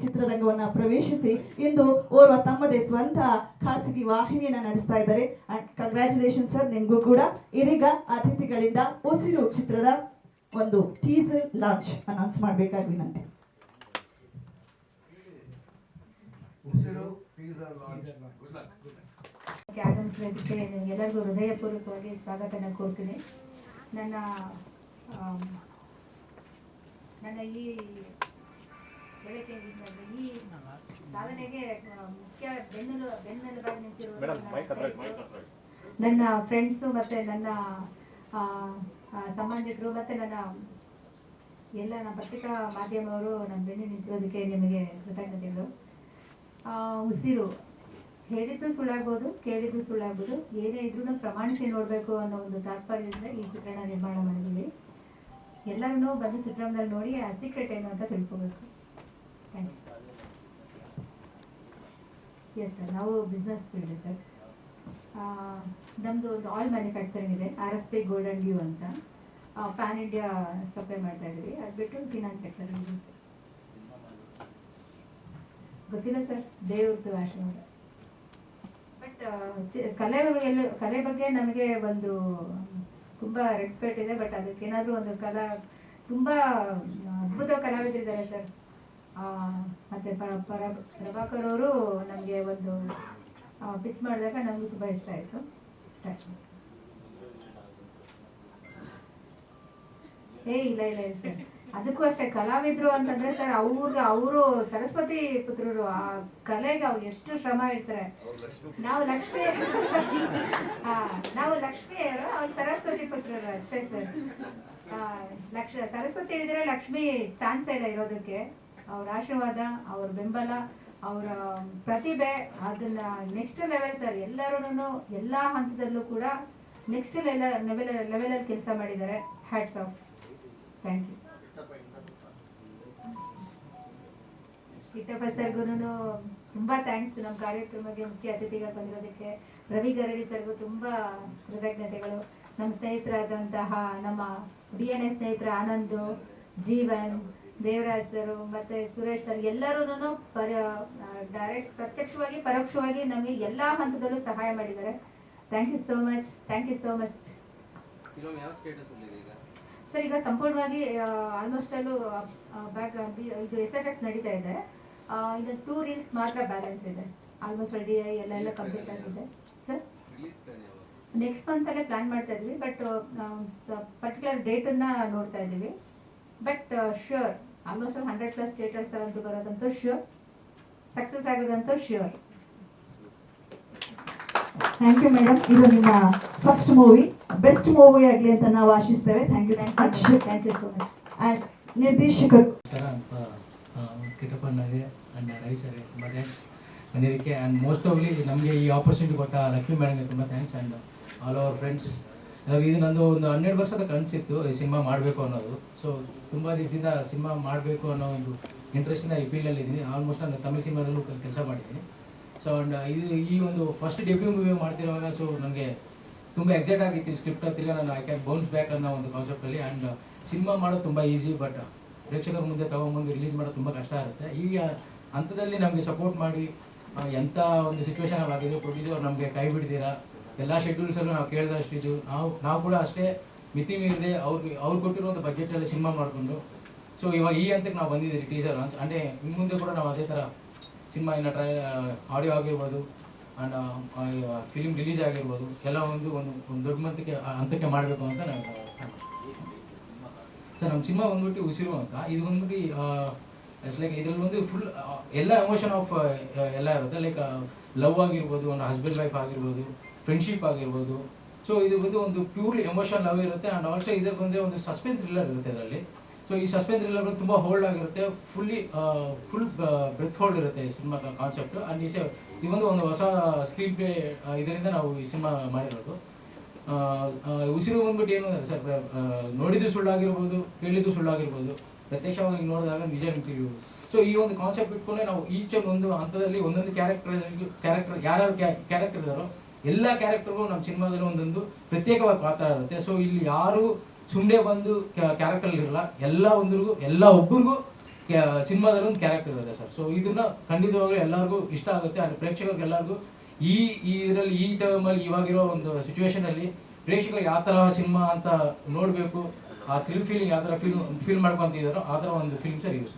ಚಿತ್ರರಂಗವನ್ನ ಪ್ರವೇಶಿಸಿ ಇಂದು ಓರ್ವ ತಮ್ಮದೇ ಸ್ವಂತ ಖಾಸಗಿ ವಾಹಿನಿಯನ್ನ ನಡೆಸ್ತಾ ಇದ್ದಾರೆ. ಅಂಡ್ ಕಂಗ್ರ್ಯಾಚುಲೇಷನ್ ಸರ್, ನಿಮ್ಗೂ ಕೂಡ. ಇದೀಗ ಅತಿಥಿಗಳಿಂದ ಉಸಿರು ಚಿತ್ರದ ಒಂದು ಟೀಸರ್ ಲಾಂಚ್ ಅನೌನ್ಸ್ ಮಾಡಬೇಕಾಗಿ ವಿನಂತಿ. ಆಗಮಿಸಿದ್ದಕ್ಕೆ ಎಲ್ಲರಿಗೂ ಹೃದಯಪೂರ್ವಕವಾಗಿ ಸ್ವಾಗತನ ಕೋರ್ತೀನಿ. ನನ್ನ ಈ ಈ ಸಾಧನೆಗೆ ಮುಖ್ಯ ಬೆನ್ನೆಲುಬಾಗಿ ನಿಂತಿರುವ ನನ್ನ ಫ್ರೆಂಡ್ಸು ಮತ್ತು ನನ್ನ ಸಂಬಂಧಿಕರು ಮತ್ತು ನನ್ನ ಪತ್ರಿಕಾ ಮಾಧ್ಯಮವರು ನನ್ನ ಬೆನ್ನಿ ನಿಂತಿರೋದಕ್ಕೆ ನಿಮಗೆ ಕೃತಜ್ಞತೆಗಳು. ಉಸಿರು ಹೇಳಿದ್ದು ಸುಳ್ಳಾಗ್ಬೋದು, ಕೇಳಿದ್ದು ಸುಳ್ಳಾಗ್ಬೋದು, ಏನೇ ಇದ್ರೂ ಪ್ರಮಾಣಿಸಿ ನೋಡಬೇಕು ಅನ್ನೋ ಒಂದು ತಾತ್ಪರ್ಯದಿಂದ ಈ ಚಿತ್ರಣ ನಿರ್ಮಾಣ ಮಾಡಿದ್ದೀವಿ. ಎಲ್ಲರೂ ಬಂದು ಚಿತ್ರಣದಲ್ಲಿ ನೋಡಿ ಆ ಸೀಕ್ರೆಟ್ ಏನು ಅಂತ ತಿಳ್ಕೋಬೇಕು. Thank you. ಎಸ್ ಸರ್, ನಾವು ಬಿಸ್ನೆಸ್ ಫೀಲ್ಡ್ ಸರ್. ನಮ್ಮದು ಒಂದು ಆಯಿಲ್ ಮ್ಯಾನುಫ್ಯಾಕ್ಚರಿಂಗ್ ಇದೆ, RSP ಗೋಲ್ಡ್ ಆ್ಯಂಡ್ ಡ್ಯೂ ಅಂತ. ಪ್ಯಾನ್ ಇಂಡಿಯಾ ಸಪ್ಲೈ ಮಾಡ್ತಾ ಇದ್ದೀವಿ. ಅದು ಬಿಟ್ಟು ಫಿನಾನ್ಸ್ ಸೆಕ್ಟರ್ ಇದೆ ಸರ್. ಗೊತ್ತಿಲ್ಲ ಸರ್, ದೇವ್ರದ್ದು ಆಶೀರ್ವಾದ. ಬಟ್ ಕಲೆ ಬಗ್ಗೆ ನಮಗೆ ಒಂದು ತುಂಬ ರೆಸ್ಪೆಕ್ಟ್ ಇದೆ. ಬಟ್ ಅದಕ್ಕೇನಾದರೂ ಒಂದು ತುಂಬ ಅದ್ಭುತ ಕಲಾವಿದರಿದ್ದಾರೆ ಸರ್. ಮತ್ತು ಪ್ರಭಾಕರ್ ಅವರು ನಮಗೆ ಒಂದು ಪಿಚ್ ಮಾಡಿದಾಗ ನಮಗೂ ತುಂಬ ಇಷ್ಟ ಆಯಿತು. ಇಲ್ಲ ಸರ್, ಅದಕ್ಕೂ ಅಷ್ಟೇ. ಕಲಾವಿದರು ಅಂತಂದ್ರೆ ಸರ್, ಅವರು ಸರಸ್ವತಿ ಪುತ್ರರು. ಆ ಕಲೆಗೆ ಅವ್ರು ಎಷ್ಟು ಶ್ರಮ ಇಡ್ತಾರೆ. ನಾವು ಲಕ್ಷ್ಮಿಯರು, ಅವ್ರು ಸರಸ್ವತಿ ಪುತ್ರರು ಅಷ್ಟೇ ಸರ್. ಸರಸ್ವತಿ ಇದ್ರೆ ಲಕ್ಷ್ಮಿ ಚಾನ್ಸ್ ಇಲ್ಲ ಇರೋದಕ್ಕೆ. ಅವ್ರ ಆಶೀರ್ವಾದ, ಅವ್ರ ಬೆಂಬಲ, ಅವರ ಪ್ರತಿಭೆ, ಅದನ್ನ ನೆಕ್ಸ್ಟ್ ಲೆವೆಲ್ ಸರ್. ಎಲ್ಲರೂ ಎಲ್ಲ ಹಂತದಲ್ಲೂ ಕೂಡ ನೆಕ್ಸ್ಟ್ ಲೆವೆಲಲ್ಲಿ ಕೆಲಸ ಮಾಡಿದ್ದಾರೆ. Hats off. Thank you. Kittappa ಸರ್ಗೂ ತುಂಬ ಥ್ಯಾಂಕ್ಸ್. ನಮ್ಮ ಕಾರ್ಯಕ್ರಮಕ್ಕೆ ಮುಖ್ಯ ಅತಿಥಿగా ಬಂದಿರೋದಕ್ಕೆ. ರವಿ ಗರಡಿ ಸರ್ಗೂ ತುಂಬ ಕೃತಜ್ಞತೆಗಳು. ನಮ್ಮ ಸ್ನೇಹಿತರಾದಂತಹ ನಮ್ಮ DNA ಸ್ನೇಹಿತರ ಆನಂದ್, ಜೀವನ್, ದೇವರಾಜ್ ಸರ್ ಮತ್ತು ಸುರೇಶ್ ಸರ್ ಎಲ್ಲರೂ ಪ್ರತ್ಯಕ್ಷವಾಗಿ ಪರೋಕ್ಷವಾಗಿ ನಮಗೆ ಎಲ್ಲ ಹಂತದಲ್ಲೂ ಸಹಾಯ ಮಾಡಿದ್ದಾರೆ. Thank you so much. Thank you so much sir. ಈಗ ಸಂಪೂರ್ಣವಾಗಿ ಆಲ್ಮೋಸ್ಟ್ ಅಲ್ಲೂ ಇದು SFX ನಡೀತಾ ಇದೆ. ಇದು 2 ರೀಲ್ಸ್ ಮಾತ್ರ ಬ್ಯಾಲೆನ್ಸ್ ಇದೆ. ಆಲ್ಮೋಸ್ಟ್ DI ಎಲ್ಲ ಕಂಪ್ಲೀಟ್ ಆಗಿದೆ ಸರ್. ನೆಕ್ಸ್ಟ್ ಮಂತಲ್ಲೇ ಪ್ಲಾನ್ ಮಾಡ್ತಾ ಇದ್ವಿ. ಬಟ್ ಪರ್ಟಿಕ್ಯುಲರ್ ಡೇಟನ್ನು ನೋಡ್ತಾ ಇದ್ದೀವಿ. ಬಟ್ ಶ್ಯೂರ್, ಆಲ್ಮೋಸ್ಟ್ 100+ ಥಿಯೇಟರ್ಸ್ ಅಂತೂ ಬರೋದಂತೂ ಶ್ಯೂರ್. ಸಕ್ಸಸ್ ಆಗೋದಂತೂ ಶ್ಯೂರ್. Thank you madam. ಇದು ನಿಮ್ಮ ಫಸ್ಟ್ ಮೂವಿ, ಬೆಸ್ಟ್ ಮೂವಿ ಆಗಲಿ ಅಂತ ನಾವು ಆಶಿಸ್ತೇವೆ. Thank you so much. Thank you so much. And ನಿರ್ದೇಶಕರು ಕಿಟ್ಟಪ್ಪನಿಗೆ ಆ್ಯಂಡ್ ರವಿ ಸರ್ಗೆ ತುಂಬ ಥ್ಯಾಂಕ್ಸ್ ಬಂದಿದ್ದಕ್ಕೆ. ಆ್ಯಂಡ್ ಮೋಸ್ಟ್ ಆಫ್ಲಿ ನಮಗೆ ಈ ಆಪರ್ಚುನಿಟಿ ಕೊಟ್ಟ ಲಕ್ಷ್ಮಿ ಮೇಡಮ್ಗೆ ತುಂಬ thanks. And all our friends. ಇದು ನಂದು ಒಂದು 12 ವರ್ಷದ ಕನಸಿತ್ತು ಈ ಸಿನಿಮಾ ಮಾಡಬೇಕು ಅನ್ನೋದು. ಸೊ ತುಂಬ ದಿವಸದಿಂದ ಸಿನಿಮಾ ಮಾಡಬೇಕು ಅನ್ನೋ ಒಂದು ಇಂಟ್ರೆಸ್ಟಿಂದ ಈ ಫೀಲ್ಡಲ್ಲಿ ಇದ್ದೀನಿ. ಆಲ್ಮೋಸ್ಟ್ ನಾನು ತಮಿಳ್ ಸಿನಿಮಾದಲ್ಲೂ ಕೆಲಸ ಮಾಡಿದ್ದೀನಿ. ಸೊ ಆ್ಯಂಡ್ ಈ ಒಂದು ಫಸ್ಟ್ ಡೆಬ್ಯೂ ಮೂವಿ ಮಾಡ್ತಿರುವಾಗ ಸೊ ನನಗೆ ತುಂಬ ಎಕ್ಸೈಟ್ ಆಗಿತ್ತು. ಸ್ಕ್ರಿಪ್ಟ್ ಹತ್ತಿರ ನಾನು ಐ ಕ್ಯಾನ್ ಬೌನ್ಸ್ ಬ್ಯಾಕ್ ಅನ್ನೋ ಒಂದು ಕಾನ್ಸೆಪ್ಟಲ್ಲಿ. ಆ್ಯಂಡ್ ಸಿನಿಮಾ ಮಾಡೋದು ತುಂಬ ಈಸಿ, ಬಟ್ ಪ್ರೇಕ್ಷಕರ ಮುಂದೆ ತಗೊಂಬಂದು ರಿಲೀಸ್ ಮಾಡೋದು ತುಂಬ ಕಷ್ಟ ಇರುತ್ತೆ. ಈ ಹಂತದಲ್ಲಿ ನಮಗೆ ಸಪೋರ್ಟ್ ಮಾಡಿ ಎಂಥ ಒಂದು ಸಿಚುವೇಶನ್ ಆಗಿದೆ, ಪ್ರೊಡ್ಯೂಸರ್ ನಮಗೆ ಕೈ ಬಿಡ್ತೀರಾ. ಎಲ್ಲ ಶೆಡ್ಯೂಲ್ಸಲ್ಲೂ ನಾವು ಕೇಳಿದಷ್ಟು ಇದು ನಾವು ಕೂಡ ಅಷ್ಟೇ ಮಿತಿ ಮೀರಿದೆ ಅವ್ರು ಕೊಟ್ಟಿರೋ ಒಂದು ಬಜೆಟಲ್ಲಿ ಸಿನಿಮಾ ಮಾಡಿಕೊಂಡು ಸೊ ಇವಾಗ ಈ ಹಂತಕ್ಕೆ ನಾವು ಬಂದಿದ್ದೀವಿ. ಟೀಸರ್ ಅಂತ ಅಂದರೆ ಇನ್ನು ಮುಂದೆ ಕೂಡ ನಾವು ಅದೇ ಥರ ಸಿನಿಮಾ ಇನ್ನು ಆಡಿಯೋ ಆಗಿರ್ಬೋದು ಆ್ಯಂಡ್ ಫಿಲಿಮ್ ರಿಲೀಸ್ ಆಗಿರ್ಬೋದು ಎಲ್ಲ ಒಂದು ದೊಡ್ಡ ಹಂತಕ್ಕೆ ಮಾಡಬೇಕು ಅಂತ ನಾವು. ಸರ್ ನಮ್ಮ ಸಿನಿಮಾ ಬಂದ್ಬಿಟ್ಟು ಉಸಿರು ಅಂತ. ಇದು ಬಂದ್ಬಿಟ್ಟು ಇಟ್ಸ್ ಲೈಕ್ ಇದರಲ್ಲಿ ಫುಲ್ ಎಲ್ಲ ಎಮೋಷನ್ ಆಫ್ ಎಲ್ಲ ಇರುತ್ತೆ. ಲೈಕ್ ಲವ್ ಆಗಿರ್ಬೋದು, ಒಂದು ಹಸ್ಬೆಂಡ್ ವೈಫ್ ಆಗಿರ್ಬೋದು, ಫ್ರೆಂಡ್ಶಿಪ್ ಆಗಿರ್ಬೋದು. ಸೊ ಇದು ಒಂದು ಪ್ಯೂರ್ಲಿ ಎಮೋಷನ್ ಲವ್ ಇರುತ್ತೆ. ಆ್ಯಂಡ್ ಆಲ್ಸೋ ಇದಕ್ಕೆ ಒಂದು ಸಸ್ಪೆನ್ಸ್ ಥ್ರಿಲ್ಲರ್ ಇರುತ್ತೆ ಇದರಲ್ಲಿ. ಸೊ ಈ ಸಸ್ಪೆನ್ಸ್ ಥ್ರಿಲ್ಲರ್ ತುಂಬ ಹೋಲ್ಡ್ ಆಗಿರುತ್ತೆ. ಫುಲ್ ಬ್ರೆತ್ ಹೋಲ್ಡ್ ಇರುತ್ತೆ ಈ ಸಿನಿಮಾ ಕಾನ್ಸೆಪ್ಟು. ಆ್ಯಂಡ್ ಇದೊಂದು ಹೊಸ ಸ್ಕ್ರೀನ್ ಪ್ಲೇ ಇದರಿಂದ ನಾವು ಈ ಸಿನಿಮಾ ಮಾಡಿರೋದು. ಉಸಿರು ಬಂದ್ಬಿಟ್ಟು ಏನು ಸರ್, ನೋಡಿದ್ದು ಸುಳ್ಳಾಗಿರ್ಬೋದು, ಕೇಳಿದ್ದು ಸುಳ್ಳಾಗಿರ್ಬೋದು, ಪ್ರತ್ಯಕ್ಷವಾಗಿ ನೋಡಿದಾಗ ನಿಜ ನಿಂತಿರ್ಬೋದು. ಸೊ ಈ ಒಂದು ಕಾನ್ಸೆಪ್ಟ್ ಇಟ್ಕೊಂಡೆ ನಾವು ಈಚ್ ಒಂದು ಹಂತದಲ್ಲಿ ಒಂದೊಂದು ಕ್ಯಾರೆಕ್ಟರ್ ಯಾರ್ಯಾರು ಕ್ಯಾರೆಕ್ಟರ್ ಇದ್ದಾರೋ ಎಲ್ಲ ಕ್ಯಾರೆಕ್ಟರ್ಗೂ ನಮ್ಮ ಸಿನಿಮಾದಲ್ಲಿ ಒಂದೊಂದು ಪ್ರತ್ಯೇಕವಾದ ಪಾತ್ರ ಇರುತ್ತೆ. ಸೊ ಇಲ್ಲಿ ಯಾರು ಸುಮ್ಮನೆ ಬಂದು ಕ್ಯಾರೆಕ್ಟರ್ ಇರಲ್ಲ. ಎಲ್ಲ ಒಬ್ಬರಿಗೂ ಸಿನಿಮಾದಲ್ಲಿ ಒಂದು ಕ್ಯಾರೆಕ್ಟರ್ ಇದೆ ಸರ್. ಸೊ ಇದನ್ನ ಖಂಡಿತವಾಗ್ಲೂ ಎಲ್ಲರಿಗೂ ಇಷ್ಟ ಆಗುತ್ತೆ, ಅಲ್ಲಿ ಪ್ರೇಕ್ಷಕರಿಗೆ ಎಲ್ಲರಿಗೂ ಇದರಲ್ಲಿ ಈ ಟೈಮಲ್ಲಿ ಇವಾಗಿರೋ ಒಂದು ಸಿಚುವೇಶನಲ್ಲಿ ಪ್ರೇಕ್ಷಕರು ಯಾವ ಥರ ಸಿನಿಮಾ ಅಂತ ನೋಡಬೇಕು, ಆ ಥ್ರಿಲ್ ಫೀಲಿಂಗ್ ಯಾವ ಥರ ಫೀಲ್ ಮಾಡ್ಕೊಂತಿದ್ದಾರೋ ಆ ಥರ ಒಂದು ಫಿಲ್ಮ್ ಸರ್ ಇದು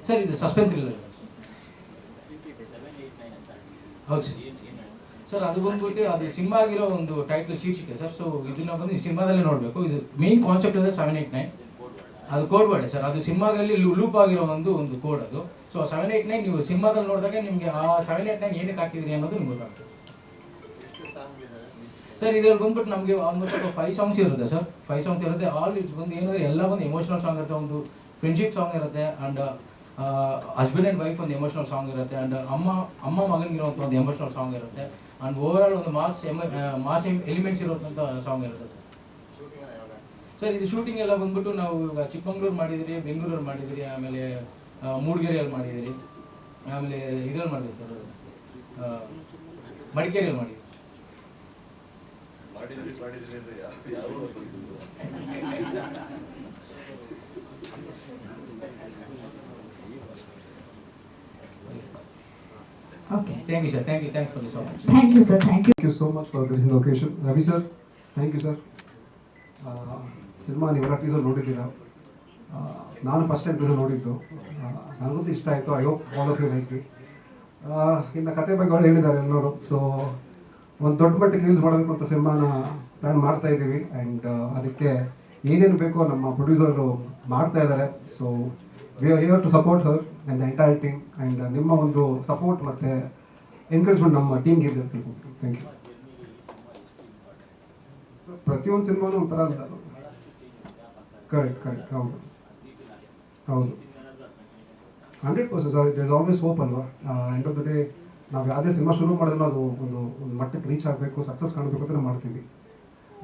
ಸರ್. ಇದು ಸಸ್ಪೆನ್ಸ್ ಥ್ರಿಲ್ಲರ್ ಹೌದು ಸರ್. ಸರ್ ಅದು ಬಂದ್ಬಿಟ್ಟು ಅದು ಸಿನಿಮಾ ಆಗಿರೋ ಒಂದು ಟೈಟಲ್ ಶೀರ್ಷಿಕೆ ಸರ್. ಸೊ ಇದನ್ನ ಬಂದು ಸಿನಿಮಾದಲ್ಲೇ ನೋಡಬೇಕು. ಇದು ಮೇನ್ ಕಾನ್ಸೆಪ್ಟ್ ಇದೆ 789, ಅದು ಕೋಡ್ ವರ್ಡ್ ಸರ್. ಅದು ಸಿನಿಮಾದಲ್ಲಿ ಲೂಪ್ ಆಗಿರೋ ಒಂದು ಕೋಡ್ ಅದು. ಸೊ 789 ನೀವು ಸಿನಿಮಾದಲ್ಲಿ ನೋಡಿದಾಗ ನಿಮಗೆ ಆ 789 ಏನಕ್ಕೆ ಹಾಕಿದ್ರಿ ಅನ್ನೋದು ನಿಮ್ಗೆ ಗೊತ್ತಾಗ್ತದೆ ಸರ್. ಇದ್ರಲ್ಲಿ ಬಂದ್ಬಿಟ್ಟು ನಮಗೆ ಆಲ್ಮೋಸ್ಟ್ 5 ಸಾಂಗ್ಸ್ ಇರುತ್ತೆ ಸರ್. 5 ಸಾಂಗ್ಸ್ ಇರುತ್ತೆ. ಆಲ್ ಇದು ಬಂದು ಏನಂದ್ರೆ ಎಲ್ಲ ಒಂದು ಎಮೋಷನಲ್ ಸಾಂಗ್ ಇರುತ್ತೆ, ಒಂದು ಫ್ರೆಂಡ್ಶಿಪ್ ಸಾಂಗ್ ಇರುತ್ತೆ, ಆ್ಯಂಡ್ ಹಸ್ಬೆಂಡ್ ಆ್ಯಂಡ್ ವೈಫ್ ಒಂದು ಎಮೋಷನಲ್ ಸಾಂಗ್ ಇರುತ್ತೆ, ಆ್ಯಂಡ್ ಅಮ್ಮ ಮಗನಿಗಿರುವಂಥ ಒಂದು ಎಮೋಷನಲ್ ಸಾಂಗ್ ಇರುತ್ತೆ, ಆ್ಯಂಡ್ ಓವರ್ ಆಲ್ ಒಂದು ಮಾಸ್ ಎಲಿಮೆಂಟ್ಸ್ ಇರುವಂಥ ಸಾಂಗ್ ಇರುತ್ತೆ ಸರ್. ಸರ್ ಇದು ಶೂಟಿಂಗ್ ಎಲ್ಲ ಬಂದ್ಬಿಟ್ಟು ನಾವು ಈಗ ಚಿಕ್ಕಮಂಗ್ಳೂರು ಮಾಡಿದಿರಿ, ಬೆಂಗಳೂರಲ್ಲಿ ಮಾಡಿದಿರಿ, ಆಮೇಲೆ ಮೂಡಿಗೆರೆಯಲ್ಲಿ ಮಾಡಿದಿರಿ, ಆಮೇಲೆ ಇದರಲ್ಲಿ ಮಾಡಿದ್ರಿ ಸರ್, ಮಡಿಕೇರಿಯಲ್ಲಿ ಮಾಡಿದ್ರಿ. Okay. Thank you sir. Thanks for this opportunity. Thank you sir. Thank you. Thank you so much for gracing the occasion. Ravi sir, thank you sir. Cinema ನೀವೆಲ್ಲ ಟೀಸರ್ ನೋಡಿದ್ದೀರಾ. ನಾನು ಫಸ್ಟ್ ಟೈಮ್ ಟೀಸರ್ ನೋಡಿದ್ದು, ನನಗಂತೂ ಇಷ್ಟ ಆಯಿತು. I hope all of you like it. ಇನ್ನು ಕತೆ ಬಗ್ಗೆ ಅವ್ರು ಹೇಳಿದ್ದಾರೆ ಎಲ್ಲರೂ. ಸೊ ಒಂದು ದೊಡ್ಡ ಮಟ್ಟಿಗೆ ರಿಲೀಸ್ ಮಾಡಬೇಕು ಅಂತ ಸಿನಿಮಾನ ಪ್ಲ್ಯಾನ್ ಮಾಡ್ತಾ ಇದ್ದೀವಿ. ಆ್ಯಂಡ್ ಅದಕ್ಕೆ ಏನೇನು ಬೇಕೋ ನಮ್ಮ ಪ್ರೊಡ್ಯೂಸರು ಮಾಡ್ತಾ ಇದ್ದಾರೆ. So we are here to support her and the entire team. And ನಿಮ್ಮ ಒಂದು ಸಪೋರ್ಟ್ ಮತ್ತು ಎನ್ಕರೇಜ್ಮೆಂಟ್ ನಮ್ಮ ಟೀಮ್ಗೆ ಇದೆ ಅಂತ ತಿಳ್ಕೊಂಡು. Thank you. ಪ್ರತಿಯೊಂದು ಸಿನಿಮಾನು ಒಂಥರ ಕರೆಕ್ಟ್ ಹೌದು 100% sir. It is always hope ಅಲ್ವಾ. ಎಂಡ್ ಆಫ್ ದ ಡೇ ನಾವು ಯಾವುದೇ ಸಿನಿಮಾ ಶುರು ಮಾಡಿದ್ರೆ ಅದು ಒಂದು ಮಟ್ಟಕ್ಕೆ ರೀಚ್ ಆಗಬೇಕು, ಸಕ್ಸಸ್ ಕಾಣಬೇಕು ಅಂತ ಮಾಡ್ತೀವಿ.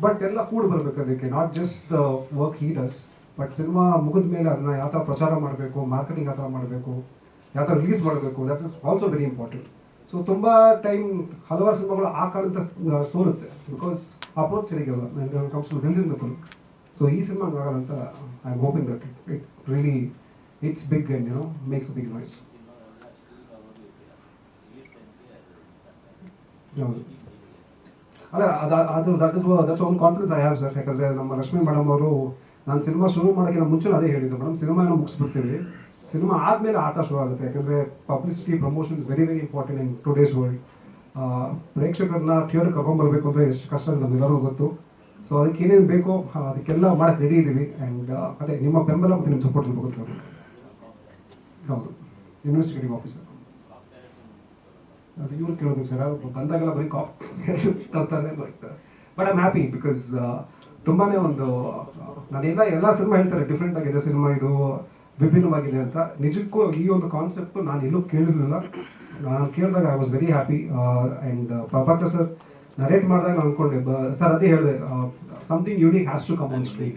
ಬಟ್ ಎಲ್ಲ ಕೂಡ ಬರಬೇಕು ಅದಕ್ಕೆ. Not just the work he does, but cinema ಮುಗಿದ ಮೇಲೆ ಅದನ್ನ ಯಾವ ಥರ ಪ್ರಚಾರ ಮಾಡಬೇಕು, ಮಾರ್ಕೆಟಿಂಗ್ ಯಾವ ಥರ ಮಾಡಬೇಕು, ಯಾವ ಥರ ರಿಲೀಸ್ ಮಾಡಬೇಕು, that is also very important. So ತುಂಬ ಟೈಮ್ ಹಲವಾರು ಸಿನಿಮಾಗಳು ಆ ಕಾರಣದಿಂದ ಸೋರುತ್ತೆ, ಬಿಕಾಸ್ ಅಪ್ರೋಚ್ ಸರಿಗಿಲ್ಲ comes to releasing the film. So ಈ ಸಿನಿಮಾ ಆಗಲ್ಲ ಅಂತ I am hoping that it really it's big and makes a big noise. ಹೌದು ಅಲ್ಲ ಅದು that's own confidence I have sir. ಯಾಕಂದರೆ ನಮ್ಮ ಲಕ್ಷ್ಮೀ ಮೇಡಮ್ ಅವರು ನಾನು ಸಿನಿಮಾ ಶುರು ಮಾಡೋಕ್ಕಿಂತ ಮುಂಚೆ ಅದೇ ಹೇಳಿದ್ದು, ಮೇಡಮ್ ಸಿನಿಮಾನ ಮುಗಿಸ್ಬಿಡ್ತೀವಿ, ಸಿನಿಮಾ ಆದಮೇಲೆ ಆಟ ಶುರು ಆಗುತ್ತೆ. ಯಾಕಂದರೆ publicity promotion is very important in today's world. ಪ್ರೇಕ್ಷಕರನ್ನ ಥಿಯೇಟರ್ ಕರ್ಕೊಂಡ್ಬರ್ಬೇಕು ಅಂದರೆ ಎಷ್ಟು ಕಷ್ಟ ನಮ್ಗೆಲ್ಲರಿಗೂ ಗೊತ್ತು. ಸೊ ಅದಕ್ಕೆ ಏನೇನು ಬೇಕೋ ಅದಕ್ಕೆಲ್ಲ ಮಾಡೋಕ್ಕೆ ರೆಡಿ ಇದ್ದೀವಿ. ಆ್ಯಂಡ್ ಅದೇ ನಿಮ್ಮ ಬೆಂಬಲ ಮತ್ತು ನಿಮ್ಮ ಸಪೋರ್ಟ್ ಇರಬೇಕು. ಹೌದು, ಇನ್ವೆಸ್ಟಿಗೇಟಿವ್ ಆಫೀಸರ್ ಅದು ಇವ್ರು ಕೇಳಬೇಕು ಸರ್. ಬಂದಾಗೆಲ್ಲ ಬರೀ ತರ್ತಾರೆ. But I am happy because ತುಂಬಾ ಒಂದು ಎಲ್ಲ ಸಿನಿಮಾ ಹೇಳ್ತಾರೆ ಡಿಫ್ರೆಂಟ್ ಆಗಿದೆ ಸಿನಿಮಾ, ಇದು ವಿಭಿನ್ನವಾಗಿದೆ ಅಂತ. ನಿಜಕ್ಕೂ ಈ ಒಂದು ಕಾನ್ಸೆಪ್ಟ್ ನಾನು ಎಲ್ಲೂ ಕೇಳಿರಲಿಲ್ಲ. ನಾನು ಕೇಳಿದಾಗ I was very happy. And Prabhakar sir narrate ಮಾಡಿದಾಗ ನಾನು ಅಂದ್ಕೊಂಡೆ ಸರ್ ಅದೇ ಹೇಳಿದೆ, something unique has to come on screen.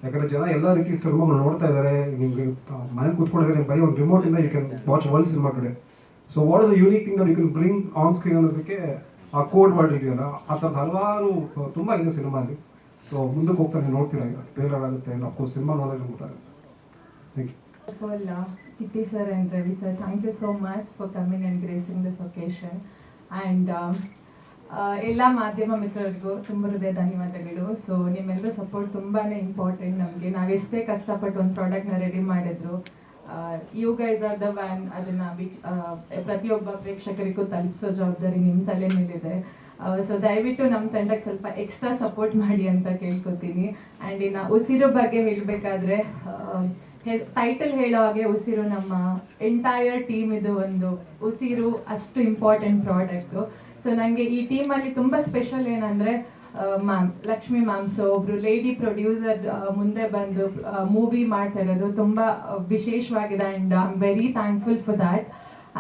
ಯಾಕಂದರೆ ಜನ ಎಲ್ಲ ರೀತಿ ಸಿನಿಮಾಗಳು ನೋಡ್ತಾ ಇದ್ದಾರೆ. ನಿಮಗೆ ಮನೇಲಿ ಕೂತ್ಕೊಂಡಿದ್ದಾರೆ, ಬರೀ ಒಂದು ರಿಮೋಟಿಂದ you can watch world cinema today. So what is the unique thing that you can bring on screen ಅನ್ನೋದಕ್ಕೆ ಆ ಕೋಡ್ ವರ್ಡ್ ಇದೆಯಲ್ಲ, ಆ ಥರದ್ದು ಹಲವಾರು ತುಂಬ ಇದೆ ಸಿನಿಮಾಲಿ. ಸೊ ಮುಂದಕ್ಕೆ ಹೋಗ್ತಾ ನೀವು ನೋಡ್ತೀರಾ, ಈಗ ಟ್ರೇಲರ್ ಆಗುತ್ತೆ, ಅಫ್ಕೋರ್ಸ್ ಸಿನಿಮಾ ನೋಡೋದು ಗೊತ್ತಾಗುತ್ತೆ. Thank you. First of all, Kitty sir and Ravi sir, thank you so much for coming and gracing this occasion. And ಎಲ್ಲ ಮಾಧ್ಯಮ ಮಿತ್ರರಿಗೂ ತುಂಬ ಹೃದಯ ಧನ್ಯವಾದಗಳು. ಸೊ ನಿಮ್ಮೆಲ್ಲರೂ ಸಪೋರ್ಟ್ ತುಂಬಾ ಇಂಪಾರ್ಟೆಂಟ್ ನಮಗೆ. ನಾವೆಷ್ಟೇ ಕಷ್ಟಪಟ್ಟು ಒಂದು ಪ್ರಾಡಕ್ಟ್ನ ರೆಡಿ ಮಾಡಿದ್ರು, you guys are the one. ಅದನ್ನು ಪ್ರತಿಯೊಬ್ಬ ಪ್ರೇಕ್ಷಕರಿಗೂ ತಲುಪಿಸೋ ಜವಾಬ್ದಾರಿ ನಿಮ್ಮ ತಲೆ ಮೇಲಿದೆ. ಸೊ ದಯವಿಟ್ಟು ನಮ್ಮ ತಂಡಕ್ಕೆ ಸ್ವಲ್ಪ ಎಕ್ಸ್ಟ್ರಾ ಸಪೋರ್ಟ್ ಮಾಡಿ ಅಂತ ಕೇಳ್ಕೊತೀನಿ. ಆ್ಯಂಡ್ ಇನ್ನು ಉಸಿರು ಬಗ್ಗೆ ಹೇಳಬೇಕಾದ್ರೆ, ಟೈಟಲ್ ಹೇಳೋ ಹಾಗೆ ಉಸಿರು ನಮ್ಮ ಎಂಟೈರ್ ಟೀಮ್ ಇದು ಒಂದು ಉಸಿರು ಅಷ್ಟು ಇಂಪಾರ್ಟೆಂಟ್ ಪ್ರಾಡಕ್ಟು. ಸೊ ನನಗೆ ಈ ಟೀಮಲ್ಲಿ ತುಂಬ ಸ್ಪೆಷಲ್ ಏನಂದರೆ ಮ್ಯಾಮ್ ಲಕ್ಷ್ಮಿ ಮ್ಯಾಮ್. ಸೊ ಒಬ್ರು ಲೇಡಿ ಪ್ರೊಡ್ಯೂಸರ್ ಮುಂದೆ ಬಂದು ಮೂವಿ ಮಾಡ್ತಾ ಇರೋದು ತುಂಬ ವಿಶೇಷವಾಗಿದೆ. And I am very thankful for that.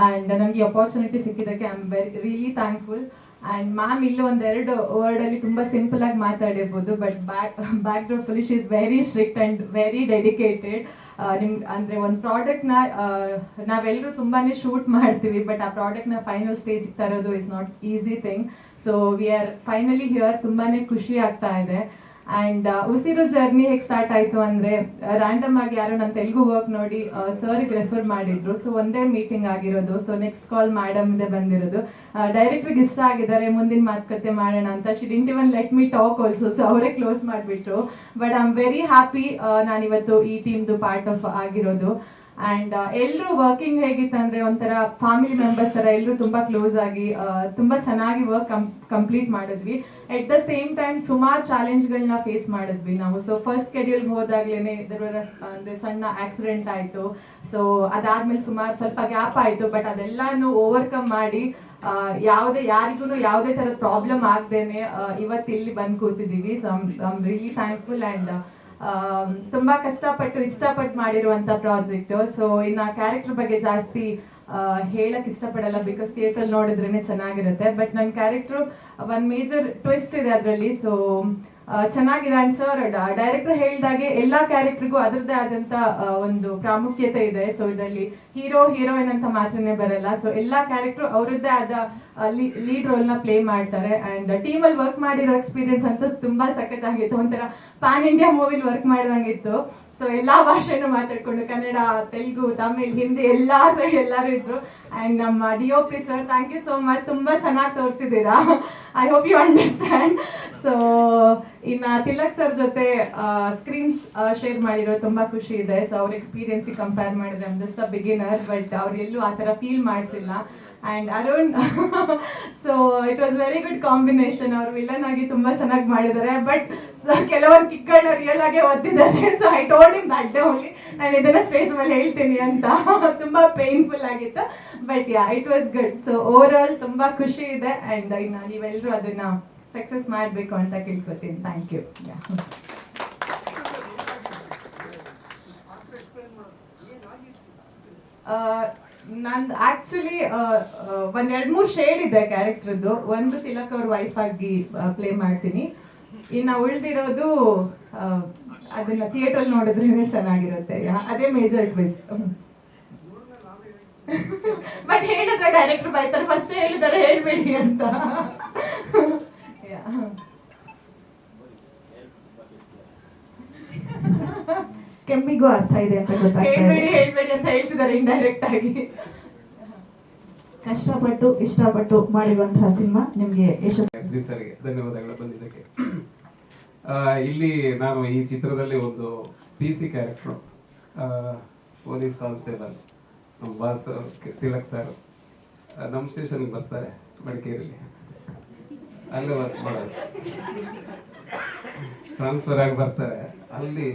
And ನನಗೆ ಅಪಾರ್ಚುನಿಟಿ ಸಿಕ್ಕಿದ್ದಕ್ಕೆ I am really thankful. And ma'am ಇಲ್ಲಿ ಒಂದೆರಡು ವರ್ಡಲ್ಲಿ ತುಂಬ ಸಿಂಪಲ್ ಆಗಿ ಮಾತಾಡಿರ್ಬೋದು, but backdrop fully she is very strict and very dedicated. ನಿಮ್ಗೆ ಅಂದರೆ ಒಂದು ಪ್ರಾಡಕ್ಟ್ನ ನಾವೆಲ್ಲರೂ ತುಂಬಾ ಶೂಟ್ ಮಾಡ್ತೀವಿ, ಬಟ್ ಆ ಪ್ರಾಡಕ್ಟ್ನ ಫೈನಲ್ ಸ್ಟೇಜಿಗೆ ತರೋದು is not easy thing. So we R finally here. ತುಂಬಾ ಖುಷಿ ಆಗ್ತಾ ಇದೆ. ಆ್ಯಂಡ್ ಉಸಿರು ಜರ್ನಿ ಹೇಗೆ ಸ್ಟಾರ್ಟ್ ಆಯಿತು ಅಂದರೆ ರ್ಯಾಂಡಮ್ ಆಗಿ ಯಾರೋ ನನ್ನ ತೆಲುಗು ವರ್ಕ್ ನೋಡಿ ಸರ್ಗೆ ರೆಫರ್ ಮಾಡಿದ್ರು. ಸೊ ಒಂದೇ ಮೀಟಿಂಗ್ ಆಗಿರೋದು. ಸೊ ನೆಕ್ಸ್ಟ್ ಕಾಲ್ ಮೇಡಮ್ ಇದೆ ಬಂದಿರೋದು. ಡೈರೆಕ್ಟ್ರಿಗೆ ಇಷ್ಟ ಆಗಿದ್ದಾರೆ, ಮುಂದಿನ ಮಾತುಕತೆ ಮಾಡೋಣ ಅಂತ. She didn't even let me talk also. So ಅವರೇ ಕ್ಲೋಸ್ ಮಾಡಿಬಿಟ್ರು. But I am very happy ನಾನಿವತ್ತು ಈ ಟೀಮ್ದು ಪಾರ್ಟ್ ಆಫ್ ಆಗಿರೋದು. ಆ್ಯಂಡ್ ಎಲ್ಲರೂ ವರ್ಕಿಂಗ್ ಹೇಗಿತ್ತಂದ್ರೆ ಒಂಥರ ಫ್ಯಾಮಿಲಿ ಮೆಂಬರ್ಸ್ ಥರ ಎಲ್ಲರೂ ತುಂಬ ಕ್ಲೋಸ್ ಆಗಿ ತುಂಬ ಚೆನ್ನಾಗಿ ವರ್ಕ್ ಕಂಪ್ಲೀಟ್ ಮಾಡಿದ್ವಿ. ಎಟ್ ದ ಸೇಮ್ ಟೈಮ್ ಸುಮಾರು ಚಾಲೆಂಜ್ಗಳನ್ನ ಫೇಸ್ ಮಾಡಿದ್ವಿ ನಾವು. ಸೊ ಫಸ್ಟ್ ಸ್ಕೆಡ್ಯೂಲ್ಗೆ ಹೋದಾಗ್ಲೇ ಅಂದರೆ ಸಣ್ಣ ಆಕ್ಸಿಡೆಂಟ್ ಆಯಿತು. ಸೊ ಅದಾದ್ಮೇಲೆ ಸುಮಾರು ಸ್ವಲ್ಪ ಗ್ಯಾಪ್ ಆಯಿತು. ಬಟ್ ಅದೆಲ್ಲನೂ ಓವರ್ಕಮ್ ಮಾಡಿ ಯಾರಿಗೂ ಯಾವುದೇ ಥರದ ಪ್ರಾಬ್ಲಮ್ ಆಗ್ದೇನೆ ಇವತ್ತು ಇಲ್ಲಿ ಬಂದು ಕೂತಿದ್ದೀವಿ. So I am really thankful. And ತುಂಬಾ ಕಷ್ಟಪಟ್ಟು ಇಷ್ಟಪಟ್ಟು ಮಾಡಿರುವಂತ ಪ್ರಾಜೆಕ್ಟ್. ಸೊ ಇನ್ನು ಕ್ಯಾರೆಕ್ಟರ್ ಬಗ್ಗೆ ಜಾಸ್ತಿ ಹೇಳಕ್ ಇಷ್ಟಪಡಲ್ಲ, ಬಿಕಾಸ್ ಥಿಯೇಟರ್ ನೋಡಿದ್ರೇನೆ ಚೆನ್ನಾಗಿರುತ್ತೆ. ಬಟ್ ನನ್ನ ಕ್ಯಾರೆಕ್ಟರ್ ಒಂದು ಮೇಜರ್ ಟ್ವಿಸ್ಟ್ ಇದೆ ಅದರಲ್ಲಿ. ಸೊ ಚೆನ್ನಾಗಿದೆ. ಆ್ಯಂಡ್ ಸರ್ ಡೈರೆಕ್ಟರ್ ಹೇಳಿದಾಗೆ ಎಲ್ಲ ಕ್ಯಾರೆಕ್ಟರ್ಗೂ ಅದರದ್ದೇ ಆದಂಥ ಒಂದು ಪ್ರಾಮುಖ್ಯತೆ ಇದೆ. ಸೊ ಇದರಲ್ಲಿ ಹೀರೋ ಹೀರೋಯಿನ್ ಅಂತ ಮಾತ್ರನೇ ಬರಲ್ಲ. ಸೊ ಎಲ್ಲ ಕ್ಯಾರೆಕ್ಟರ್ ಅವರದ್ದೇ ಆದ ಲೀಡ್ ರೋಲ್ನ ಪ್ಲೇ ಮಾಡ್ತಾರೆ. ಆ್ಯಂಡ್ ಟೀಮಲ್ಲಿ ವರ್ಕ್ ಮಾಡಿರೋ ಎಕ್ಸ್ಪೀರಿಯನ್ಸ್ ಅಂತೂ ತುಂಬ ಸಖತ್ತಾಗಿತ್ತು. ಒಂಥರ ಪ್ಯಾನ್ ಇಂಡಿಯಾ ಮೂವಿಲಿ ವರ್ಕ್ ಮಾಡಿದಂಗಿತ್ತು. ಸೊ ಎಲ್ಲ ಭಾಷೆನೂ ಮಾತಾಡ್ಕೊಂಡು ಕನ್ನಡ, ತೆಲುಗು, ತಮಿಳ್, ಹಿಂದಿ ಎಲ್ಲ ಸೈಡ್ ಎಲ್ಲರೂ ಇದ್ರು. ಆ್ಯಂಡ್ ನಮ್ಮ DOP sir, thank you so much. ತುಂಬ ಚೆನ್ನಾಗಿ ತೋರಿಸಿದ್ದೀರಾ. I hope you understand. So ಇನ್ನು ತಿಲಕ್ ಸರ್ ಜೊತೆ ಸ್ಕ್ರೀನ್ ಶೇರ್ ಮಾಡಿರೋ ತುಂಬ ಖುಷಿ ಇದೆ. ಸೊ ಅವ್ರ ಎಕ್ಸ್ಪೀರಿಯನ್ಸಿಗೆ ಕಂಪೇರ್ ಮಾಡಿದ್ರೆ I'm just a beginner. But ಅವ್ರೆಲ್ಲೂ ಆ ಥರ ಫೀಲ್ ಮಾಡಿಸಿಲ್ಲ. And Arun, so it was very good combination. ಅವ್ರು ವಿಲನ್ ಆಗಿ ತುಂಬ ಚೆನ್ನಾಗಿ ಮಾಡಿದ್ದಾರೆ. ಬಟ್ ಕೆಲವೊಂದು ಕಿಕ್ಗಳನ್ನ ರಿಯಲ್ ಆಗೇ ಓದಿದ್ದಾರೆ. So I told him that day only, ನಾನು ಇದನ್ನ ಸ್ಟೇಜ್ ಮೇಲೆ ಹೇಳ್ತೀನಿ ಅಂತ. ತುಂಬ ಪೇನ್ಫುಲ್ ಆಗಿತ್ತು. But yeah, it was good. So over all ತುಂಬ ಖುಷಿ ಇದೆ. ಆ್ಯಂಡ್ ಇನ್ನು ನೀವೆಲ್ಲರೂ ಅದನ್ನ ಸಕ್ಸಸ್ ಮಾಡಬೇಕು ಅಂತ ಕೇಳ್ಕೊತೀನಿ. Thank you. ನಂದು ಆಕ್ಚುಲಿ ಒಂದ್ 2-3 ಶೇಡ್ ಇದೆ ಕ್ಯಾರೆಕ್ಟರ್ದು. ಒಂದು ತಿಲಕ್ ಅವ್ರ ವೈಫ್ ಆಗಿ ಪ್ಲೇ ಮಾಡ್ತೀನಿ. ಇನ್ನು ಉಳಿದಿರೋದು ಅದನ್ನ ಥಿಯೇಟರ್ ನೋಡಿದ್ರೇನೆ ಚೆನ್ನಾಗಿರುತ್ತೆ. ಅದೇ ಮೇಜರ್ ಟ್ವಿಸ್ಟ್. ಬಟ್ ಹೇಳಿದ್ರೆ ಡೈರೆಕ್ಟರ್ ಬೈತಾರೆ, ಫಸ್ಟ್ ಹೇಳಿದಾರೆ ಹೇಳ್ಬೇಡಿ ಅಂತ. ಕೆಮ್ಮಿಗೂ ಅರ್ಥ ಇದೆ ಅಂತ ಗೊತ್ತಾಗ್ತದೆ. ಹೇಳ್ಬೇಡಿ ಅಂತ ಹೇಳ್ತಿದ್ದಾರೆ ಇಂಡೈರೆಕ್ಟ್ ಆಗಿ. ಕಷ್ಟಪಟ್ಟು ಇಷ್ಟಪಟ್ಟು ಮಾಡಿರುವಂತಹ ಸಿನಿಮಾ ನಿಮ್ಗೆ ಯಶಸ್ಸು. ಸರ್ಗೆ ಧನ್ಯವಾದಗಳು ಬಂದಿದ್ದಕ್ಕೆ. ಇಲ್ಲಿ ನಾನು ಈ ಚಿತ್ರದಲ್ಲಿ ಒಂದು PC ಕ್ಯಾರೆಕ್ಟರ್, ಪೊಲೀಸ್ ಕಾನ್ಸ್ಟೇಬಲ್. ನಮ್ಮ ಬಾಸ್ ತಿಲಕ್ ಸರ್ ನಮ್ಮ ಸ್ಟೇಷನ್ಗೆ ಬರ್ತಾರೆ, ಮಡಿಕೇರಿಲಿ. ಅಲ್ಲೇ ವರ್ಕ್ ಮಾಡೋದು, ಟ್ರಾನ್ಸ್ಫರ್ ಆಗಿ ಬರ್ತಾರೆ ಅಲ್ಲಿ.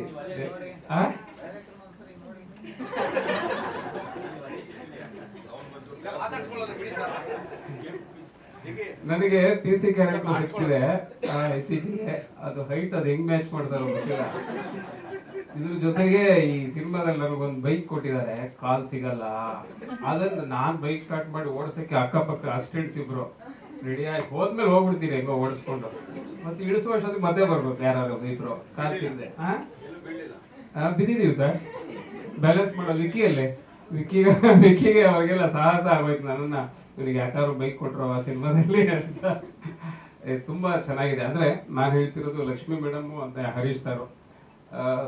ನನಗೆ PC ಕ್ಯಾರೆಕ್ಟರ್ ಸಿಗ್ತಿದೆ ಇತ್ತೀಚೆಗೆ. ಅದು ಹೈಟ್ ಅದು ಹೆಂಗ್ ಮ್ಯಾಚ್ ಮಾಡ್ತಾರೋ ಗೊತ್ತಿಲ್ಲ. ಇದ್ರ ಜೊತೆಗೆ ಈ ಸಿನಿಮಾದಲ್ಲಿ ನನಗೊಂದು ಬೈಕ್ ಕೊಟ್ಟಿದ್ದಾರೆ, ಕಾಲ್ ಸಿಗಲ್ಲ. ಅದನ್ನ ನಾನ್ ಬೈಕ್ ಸ್ಟಾರ್ಟ್ ಮಾಡಿ ಓಡಿಸಕ್ಕೆ ಅಕ್ಕಪಕ್ಕ ಅಸಿಸ್ಟೆಂಟ್ಸ್ ಇಬ್ರು ರೆಡಿ ಆಗಿ ಹೋದ್ಮೇಲೆ ಹೋಗ್ಬಿಡ್ತೀರಿ ಹೆಂಗೋ ಓಡಿಸ್ಕೊಂಡು. ಮತ್ತೆ ಇಳಿಸುವ ವರ್ಷಕ್ಕೆ ಮತ್ತೆ ಬರ್ಬೇಕು ಯಾರು ಇಬ್ರು, ಕಾಲ್ ಸಿಗದೆ. ಬಿದ್ದಿದೀವಿ ಸರ್, ಬ್ಯಾಲೆನ್ಸ್ ಮಾಡೋದು. ವಿಕ್ಕಿಗೆ ಅವ್ರಿಗೆಲ್ಲ ಸಾಹಸ ಆಗೋಯ್ತು ನನ್ನನ್ನ, ಇವನಿಗೆ ಯಾಕಾದ್ರು ಬೈಕ್ ಕೊಟ್ಟರು ಆ ಸಿನಿಮಾದಲ್ಲಿ ಅಂತ. ತುಂಬಾ ಚೆನ್ನಾಗಿದೆ. ಅಂದ್ರೆ ನಾನು ಹೇಳ್ತಿರೋದು ಲಕ್ಷ್ಮಿ ಮೇಡಮ್ ಅಂತ ಹರೀಶ್ ಸರ್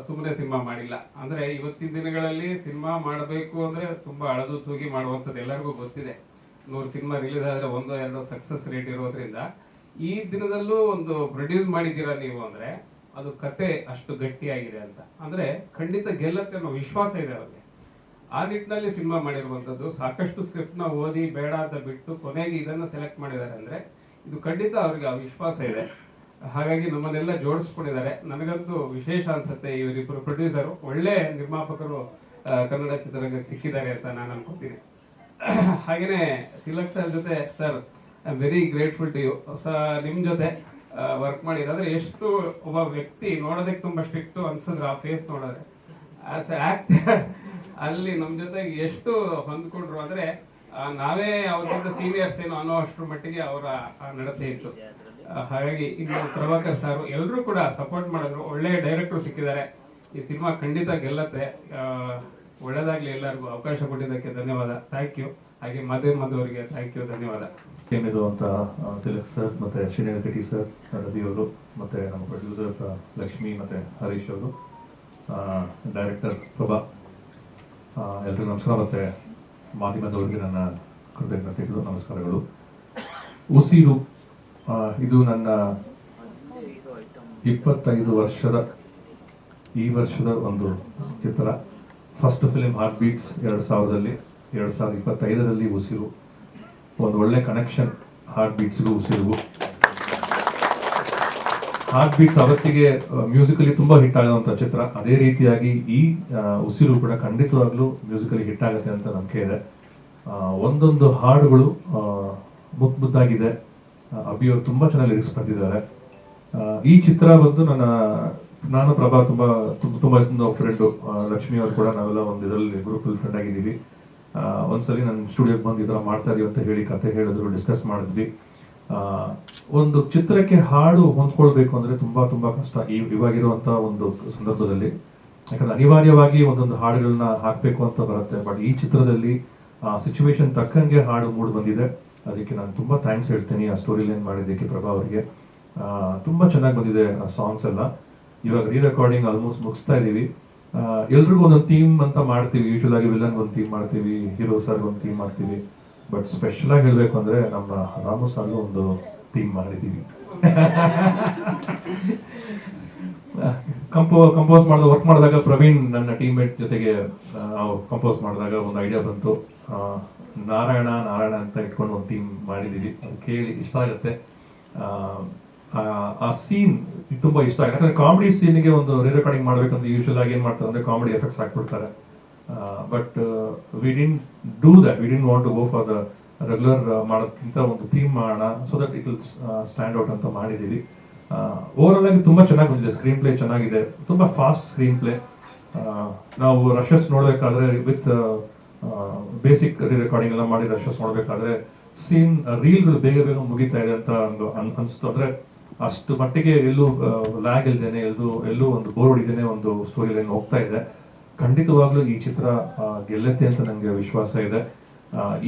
ಸುಮ್ಮನೆ ಸಿನಿಮಾ ಮಾಡಿಲ್ಲ. ಅಂದ್ರೆ ಇವತ್ತಿನ ದಿನಗಳಲ್ಲಿ ಸಿನಿಮಾ ಮಾಡಬೇಕು ಅಂದ್ರೆ ತುಂಬಾ ಅಳದು ತೂಗಿ ಮಾಡುವಂಥದ್ದು ಎಲ್ಲರಿಗೂ ಗೊತ್ತಿದೆ. 100 ಸಿನಿಮಾ ರಿಲೀಸ್ ಆದ್ರೆ 1-2 ಸಕ್ಸಸ್ ರೇಟ್ ಇರೋದ್ರಿಂದ ಈ ದಿನದಲ್ಲೂ ಒಂದು ಪ್ರೊಡ್ಯೂಸ್ ಮಾಡಿದ್ದೀರಾ ನೀವು ಅಂದ್ರೆ ಅದು ಕತೆ ಅಷ್ಟು ಗಟ್ಟಿಯಾಗಿದೆ ಅಂತ. ಅಂದ್ರೆ ಖಂಡಿತ ಗೆಲ್ಲತ್ತೆ ಅನ್ನೋ ವಿಶ್ವಾಸ ಇದೆ ಅವ್ರಿಗೆ. ಆ ನಿಟ್ಟಿನಲ್ಲಿ ಸಿನಿಮಾ ಮಾಡಿರುವಂಥದ್ದು. ಸಾಕಷ್ಟು ಸ್ಕ್ರಿಪ್ಟ್ ನ ಓದಿ ಬೇಡ ಅಂತ ಬಿಟ್ಟು ಕೊನೆಗೆ ಇದನ್ನ ಸೆಲೆಕ್ಟ್ ಮಾಡಿದ್ದಾರೆ ಅಂದ್ರೆ ಇದು ಖಂಡಿತ ಅವ್ರಿಗೆ ಆ ವಿಶ್ವಾಸ ಇದೆ. ಹಾಗಾಗಿ ನಮ್ಮನ್ನೆಲ್ಲ ಜೋಡಿಸ್ಕೊಂಡಿದ್ದಾರೆ. ನನಗಂತೂ ವಿಶೇಷ ಅನ್ಸುತ್ತೆ, ಇವರಿಬ್ಬರು ಪ್ರೊಡ್ಯೂಸರು ಒಳ್ಳೆ ನಿರ್ಮಾಪಕರು ಕನ್ನಡ ಚಿತ್ರರಂಗಕ್ಕೆ ಸಿಕ್ಕಿದ್ದಾರೆ ಅಂತ ನಾನು ಅನ್ಕೋತೀನಿ. ಹಾಗೇನೆ ತಿಲಕ್ ಸರ್ ಜೊತೆ sir I am very grateful to you. ನಿಮ್ ಜೊತೆ ವರ್ಕ್ ಮಾಡಿದ್ರೆ ಎಷ್ಟು ಒಬ್ಬ ವ್ಯಕ್ತಿ ನೋಡೋದಕ್ಕೆ ತುಂಬಾ ಸ್ಟ್ರಿಕ್ಟ್ ಅನ್ಸಿದ್ರೆ ಆ ಫೇಸ್ ನೋಡಿದ್ರೆ, ಆಸ್ ಎ ಆಕ್ಟರ್ ಅಲ್ಲಿ ನಮ್ ಜೊತೆಗೆ ಎಷ್ಟು ಹೊಂದ್ಕೊಂಡ್ರು ಅಂದ್ರೆ ನಾವೇ ಅವ್ರಿಗಿಂತ ಸೀನಿಯರ್ಸ್ ಏನೋ ಅನ್ನೋ ಅಷ್ಟರ ಮಟ್ಟಿಗೆ ಅವರ ನಡತೆ ಇತ್ತು. ಹಾಗಾಗಿ ಇನ್ನು ಪ್ರಭಾಕರ್ ಸಾರು ಎಲ್ಲರೂ ಕೂಡ ಸಪೋರ್ಟ್ ಮಾಡಿದ್ರು. ಒಳ್ಳೆ ಡೈರೆಕ್ಟರ್ ಸಿಕ್ಕಿದ್ದಾರೆ. ಈ ಸಿನಿಮಾ ಖಂಡಿತ ಗೆಲ್ಲತ್ತೆ. ಒಳ್ಳೇದಾಗ್ಲಿ ಎಲ್ಲರಿಗೂ. ಅವಕಾಶ ಕೊಟ್ಟಿದ್ದಕ್ಕೆ ಧನ್ಯವಾದ. Thank you. ಹಾಗೆ ಮಧುವರಿಗೆ ಥ್ಯಾಂಕ್ ಯು, ಧನ್ಯವಾದ. ಏನಿದು ಅಂತ ತಿಲಕ್ ಸರ್ ಮತ್ತು ಶ್ರೀನಗರ್ ಕಟಿ ಸರ್, ರವಿ ಅವರು, ಮತ್ತು ನಮ್ಮ ಪ್ರೊಡ್ಯೂಸರ್ ಲಕ್ಷ್ಮಿ ಮತ್ತು ಹರೀಶ್ ಅವರು, ಡೈರೆಕ್ಟರ್ ಪ್ರಭಾ, ಎಲ್ರಿಗೂ ನಮಸ್ಕಾರ. ಮತ್ತು ಮಾಧ್ಯಮದವರಿಗೆ ನನ್ನ ಕೃತಜ್ಞತೆಗಳು, ನಮಸ್ಕಾರಗಳು. ಉಸಿರು ಇದು ನನ್ನ 25 ವರ್ಷದ ಈ ವರ್ಷದ ಒಂದು ಚಿತ್ರ. ಫಸ್ಟ್ ಫಿಲಿಮ್ ಹಾರ್ಟ್ ಬೀಟ್ಸ್ 2025ರಲ್ಲಿ ಉಸಿರು. ಒಂದು ಒಳ್ಳೆ ಕನೆಕ್ಷನ್ ಹಾರ್ಟ್ ಬೀಟ್ಸ್ಗೂ ಉಸಿರಿಗೂ. ಹಾರ್ಟ್ ಬೀಟ್ಸ್ ಅವತ್ತಿಗೆ ಮ್ಯೂಸಿಕಲಿ ತುಂಬ ಹಿಟ್ ಆಗುವಂಥ ಚಿತ್ರ. ಅದೇ ರೀತಿಯಾಗಿ ಈ ಉಸಿರು ಕೂಡ ಖಂಡಿತವಾಗ್ಲೂ ಮ್ಯೂಸಿಕಲಿ ಹಿಟ್ ಆಗುತ್ತೆ ಅಂತ ನಂಬಿಕೆ ಇದೆ. ಒಂದೊಂದು ಹಾಡುಗಳು ಮುದ್ದಾಗಿದೆ. ಅಭಿಯವರು ತುಂಬ ಚೆನ್ನಾಗಿ ಲಿರಿಕ್ಸ್ ಬರ್ತಿದ್ದಾರೆ. ಈ ಚಿತ್ರ ಬಂದು ನಾನು ಪ್ರಭಾ ತುಂಬ ದಿವಸದಿಂದ ಫ್ರೆಂಡು, ಲಕ್ಷ್ಮಿ ಅವರು ಕೂಡ ನಾವೆಲ್ಲ ಒಂದು ಇದರಲ್ಲಿ ಗ್ರೂಪಲ್ಲಿ ಫ್ರೆಂಡ್ ಆಗಿದ್ದೀವಿ. ಒಂದ್ಸಲಿ ನನ್ನ ಸ್ಟುಡಿಯೋಗೆ ಬಂದು ಈ ಥರ ಮಾಡ್ತಾ ಇದೀವಿ ಅಂತ ಹೇಳಿ ಕತೆ ಹೇಳಿದ್ರು, ಡಿಸ್ಕಸ್ ಮಾಡಿದ್ವಿ. ಒಂದು ಚಿತ್ರಕ್ಕೆ ಹಾಡು ಹೊಂದ್ಕೊಳ್ಬೇಕು ಅಂದರೆ ತುಂಬ ಕಷ್ಟ ಇವಾಗಿರುವಂಥ ಒಂದು ಸಂದರ್ಭದಲ್ಲಿ. ಯಾಕಂದ್ರೆ ಅನಿವಾರ್ಯವಾಗಿ ಒಂದೊಂದು ಹಾಡುಗಳನ್ನ ಹಾಕಬೇಕು ಅಂತ ಬರುತ್ತೆ. ಬಟ್ ಈ ಚಿತ್ರದಲ್ಲಿ ಸಿಚುವೇಶನ್ ತಕ್ಕಂಗೆ ಹಾಡು ಮೂಡ್ ಬಂದಿದೆ. ಅದಕ್ಕೆ ನಾನು ತುಂಬ ಥ್ಯಾಂಕ್ಸ್ ಹೇಳ್ತೀನಿ ಆ ಸ್ಟೋರಿ ಲೈನ್ ಮಾಡಿದ್ದಕ್ಕೆ ಪ್ರಭಾ ಅವರಿಗೆ. ತುಂಬ ಚೆನ್ನಾಗಿ ಬಂದಿದೆ ಆ ಸಾಂಗ್ಸ್ ಎಲ್ಲ. ಇವಾಗ ರೀರೆಕಾರ್ಡಿಂಗ್ ಆಲ್ಮೋಸ್ಟ್ ಮುಗಿಸ್ತಾ ಇದ್ದೀವಿ. ಎಲ್ರಿಗೂ ಒಂದೊಂದು ಥೀಮ್ ಅಂತ ಮಾಡ್ತೀವಿ. ಯೂಶುವಲ್ ಆಗಿ ವಿಲನ್ಗೆ ಒಂದು ಥೀಮ್ ಮಾಡ್ತೀವಿ, ಹೀರೋ ಸರ್ಗೆ ಒಂದು ಥೀಮ್ ಮಾಡ್ತೀವಿ. ಬಟ್ ಸ್ಪೆಷಲ್ ಆಗಿ ಹೇಳಬೇಕು ಅಂದರೆ ನಮ್ಮ ರಾಮು ಸರ್ಗೂ ಒಂದು ಥೀಮ್ ಮಾಡಿದ್ದೀವಿ. ಕಂಪೋಸ್ ಮಾಡಿದ ವರ್ಕ್ ಮಾಡಿದಾಗ ಪ್ರವೀಣ್ ನನ್ನ ಟೀಮ್ಮೇಟ್ ಜೊತೆಗೆ ನಾವು ಕಂಪೋಸ್ ಮಾಡಿದಾಗ ಒಂದು ಐಡಿಯಾ ಬಂತು. ನಾರಾಯಣ ಅಂತ ಇಟ್ಕೊಂಡು ಒಂದು ಥೀಮ್ ಮಾಡಿದ್ದೀವಿ. ಅದು ಕೇಳಿ ಇಷ್ಟ ಆಗುತ್ತೆ. ಆ ಸೀನ್ ತುಂಬ ಇಷ್ಟ ಆಗುತ್ತೆ. ಯಾಕಂದ್ರೆ ಕಾಮಿಡಿ ಸೀನ್ಗೆ ಒಂದು ರೆಕಾರ್ಡಿಂಗ್ ಮಾಡ್ಬೇಕಂತ ಯೂಶುವಲ್ ಆಗಿ ಏನು ಮಾಡ್ತಾರೆ ಅಂದರೆ ಕಾಮಿಡಿ ಎಫೆಕ್ಟ್ಸ್ ಹಾಕ್ಬಿಡ್ತಾರೆ. But we didn't do that. We didn't want to go for the regular ಮಾಡೋದಕ್ಕಿಂತ ಒಂದು ಥೀಮ್ ಮಾಡೋಣ, so that it will stand out ಅಂತ ಮಾಡಿದ್ದೀವಿ. ಓವರಾಲ್ ಆಗಿ ತುಂಬ ಚೆನ್ನಾಗಿ ಬಂದಿದೆ. ಸ್ಕ್ರೀನ್ ಪ್ಲೇ ಚೆನ್ನಾಗಿದೆ, ತುಂಬ ಫಾಸ್ಟ್ ಸ್ಕ್ರೀನ್ ಪ್ಲೇ. ನಾವು ರಶಸ್ ನೋಡಬೇಕಾದ್ರೆ ವಿತ್ ಬೇಸಿಕ್ ರೆಕಾರ್ಡಿಂಗ್ ಎಲ್ಲ ಮಾಡಿ ರಶಸ್ ನೋಡಬೇಕಾದ್ರೆ ಸೀನ್ ರೀಲ್ಗಳು ಬೇಗ ಮುಗಿತಾ ಇದೆ ಅಂತ ಒಂದು ಅನಿಸ್ತು. ಅಂದರೆ ಅಷ್ಟು ಮಟ್ಟಿಗೆ ಎಲ್ಲೂ ಲ್ಯಾಗ್ ಇಲ್ದೇನೆ, ಎಲ್ಲೂ ಒಂದು ಬೋರ್ ಹೊಡಿದೇನೆ ಒಂದು ಸ್ಟೋರಿ ಲೈನ್ ಹೋಗ್ತಾ ಇದೆ. ಖಂಡಿತವಾಗ್ಲೂ ಈ ಚಿತ್ರ ಗೆಲ್ಲುತ್ತೆ ಅಂತ ನನಗೆ ವಿಶ್ವಾಸ ಇದೆ.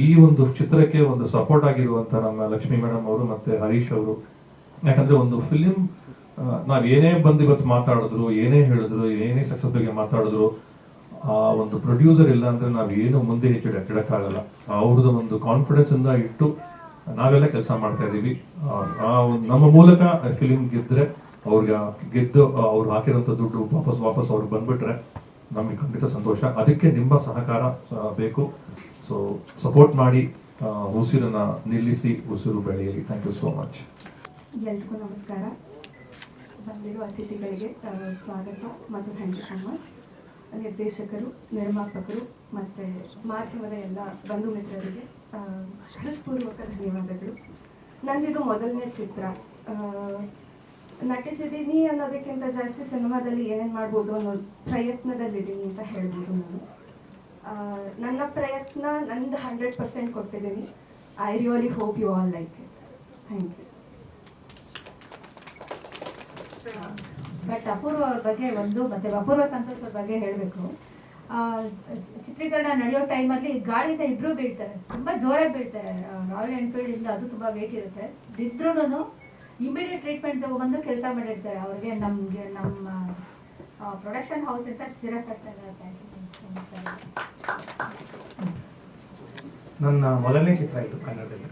ಈ ಒಂದು ಚಿತ್ರಕ್ಕೆ ಒಂದು ಸಪೋರ್ಟ್ ಆಗಿರುವಂಥ ನಮ್ಮ ಲಕ್ಷ್ಮೀ ಮೇಡಮ್ ಅವರು ಮತ್ತು ಹರೀಶ್ ಅವರು. ಯಾಕಂದ್ರೆ ಒಂದು ಫಿಲಿಮ್ ನಾವ್ ಏನೇ ಬಂದು ಇವತ್ತು ಮಾತಾಡಿದ್ರು, ಏನೇ ಹೇಳಿದ್ರು, ಏನೇ ಸಕ್ಸಸ್ ಬಗ್ಗೆ ಮಾತಾಡಿದ್ರು, ಆ ಒಂದು ಪ್ರೊಡ್ಯೂಸರ್ ಇಲ್ಲ ಅಂದ್ರೆ ನಾವ್ ಏನು ಮುಂದೆ ಇಡಕ್ಕಾಗಲ್ಲ. ಅವ್ರದ್ದು ಒಂದು ಕಾನ್ಫಿಡೆನ್ಸ್ ಇಂದ ಇಟ್ಟು ನಾವೆಲ್ಲ ಕೆಲಸ ಮಾಡ್ತಾ ಇದೀವಿ. ನಮ್ಮ ಮೂಲಕ ಫಿಲಿಮ್ ಗೆದ್ರೆ ಅವ್ರಿಗೆ ಗೆದ್ದು ಅವ್ರು ಹಾಕಿರೋಂಥ ದುಡ್ಡು ವಾಪಸ್ ಅವ್ರಿಗೆ ಬಂದ್ಬಿಟ್ರೆ ನಮಗೆ ಖಂಡಿತ ಸಂತೋಷ. ಅದಕ್ಕೆ ನಿಮ್ಮ ಸಹಕಾರ ಬೇಕು. ಸೊ ಸಪೋರ್ಟ್ ಮಾಡಿ ಉಸಿರನ್ನ ನಿಲ್ಲಿಸಿ ಉಸಿರು ಬೆಳೆಯಲಿ. Thank you so much. ಎಲ್ರಿಗೂ ನಮಸ್ಕಾರ. ಬಂದಿರೋ ಅತಿಥಿಗಳಿಗೆ ಸ್ವಾಗತ ಮತ್ತು ಥ್ಯಾಂಕ್ ಯು ಸೋ ಮಚ್. ನಿರ್ದೇಶಕರು, ನಿರ್ಮಾಪಕರು ಮತ್ತು ಮಾಧ್ಯಮದ ಎಲ್ಲ ಬಂಧು ಮಿತ್ರರಿಗೆ ಹೃತ್ಪೂರ್ವಕ ಧನ್ಯವಾದಗಳು. ನಂದಿದು ಮೊದಲನೇ ಚಿತ್ರ. ನಟಿಸಿದ್ದೀನಿ ಅನ್ನೋದಕ್ಕಿಂತ ಜಾಸ್ತಿ ಸಿನಿಮಾದಲ್ಲಿ ಏನೇನು ಮಾಡ್ಬೋದು ಅನ್ನೋ ಪ್ರಯತ್ನದಲ್ಲಿದ್ದೀನಿ ಅಂತ ಹೇಳ್ಬೋದು ನಾನು. ನನ್ನ ಪ್ರಯತ್ನ ನಂದು 100% ಕೊಟ್ಟಿದ್ದೀನಿ. I really hope you all like it. Thank you. But Apoorva ಅವ್ರ ಬಗ್ಗೆ ಮತ್ತೆ ಅಪೂರ್ವ ಸಂತೋಷ್ ಅವ್ರ ಬಗ್ಗೆ ಹೇಳಬೇಕು. ಚಿತ್ರೀಕರಣ ನಡೆಯೋ ಟೈಮಲ್ಲಿ ಗಾಡಿಯಿಂದ ಇಬ್ರು ಬೀಳ್ತಾರೆ, ತುಂಬಾ ಜೋರಾಗಿ ಬೀಳ್ತಾರೆ. ರಾಯಲ್ ಎನ್ಫೀಲ್ಡ್ ಇಂದ ಅದು ತುಂಬಾ ವೇಟ್ ಇರುತ್ತೆ. ಇದ್ರೂ ಇಮಿಡಿಯೇಟ್ ಟ್ರೀಟ್ಮೆಂಟ್ ತಗೊಬಂದು ಕೆಲಸ ಮಾಡಿರ್ತಾರೆ. ಅವ್ರಿಗೆ ನಮ್ಮ ಪ್ರೊಡಕ್ಷನ್ ಹೌಸ್ ಅಂತ ನನ್ನ ಮೊದಲನೇ ಚಿತ್ರ ಇದು ಕನ್ನಡದಲ್ಲಿ.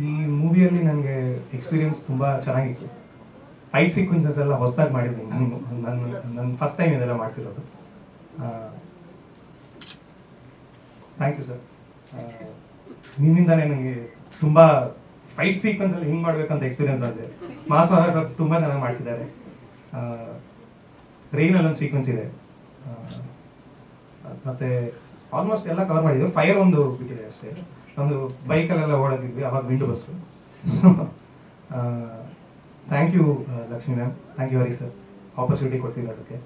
ಈ ಮೂವಿಯಲ್ಲಿ ನನಗೆ ಎಕ್ಸ್ಪೀರಿಯನ್ಸ್ ತುಂಬ ಚೆನ್ನಾಗಿತ್ತು. ಫೈಟ್ ಸೀಕ್ವೆನ್ಸಸ್ ಎಲ್ಲ ಹೊಸದಾಗಿ ಮಾಡಿದ್ದೀನಿ. ನನ್ನ ಫಸ್ಟ್ ಟೈಮ್ ಇದೆಲ್ಲ ಮಾಡ್ತಿರೋದು. Thank you sir. ನಿಮ್ಮಿಂದಾನೇ ನನಗೆ ತುಂಬ ಫೈಟ್ ಸೀಕ್ವೆನ್ಸಲ್ಲಿ ಹಿಂಗೆ ಮಾಡಬೇಕಂತ ಎಕ್ಸ್ಪೀರಿಯನ್ಸ್ ಬಂದಿದೆ. ಮಾಸ್ ಮಾದ ಸರ್ ತುಂಬ ಚೆನ್ನಾಗಿ ಮಾಡ್ತಿದ್ದಾರೆ. ರೈನಲ್ಲಿ ಒಂದು ಸೀಕ್ವೆನ್ಸ್ ಇದೆ. ಮತ್ತು ಆಲ್ಮೋಸ್ಟ್ ಎಲ್ಲ ಕವರ್ ಮಾಡಿದ್ವಿ. ಫೈರ್ ಒಂದು ಬಿಟ್ಟಿದೆ ಅಷ್ಟೇ. ಒಂದು ಬೈಕಲ್ಲೆಲ್ಲ ಓಡೋದಿದ್ವಿ, ಅವಾಗ window bus. Thank you Lakshmi ma'am, thank you Hari sir, opportunity ಕೊಡ್ತಿರೋದಕ್ಕೆ.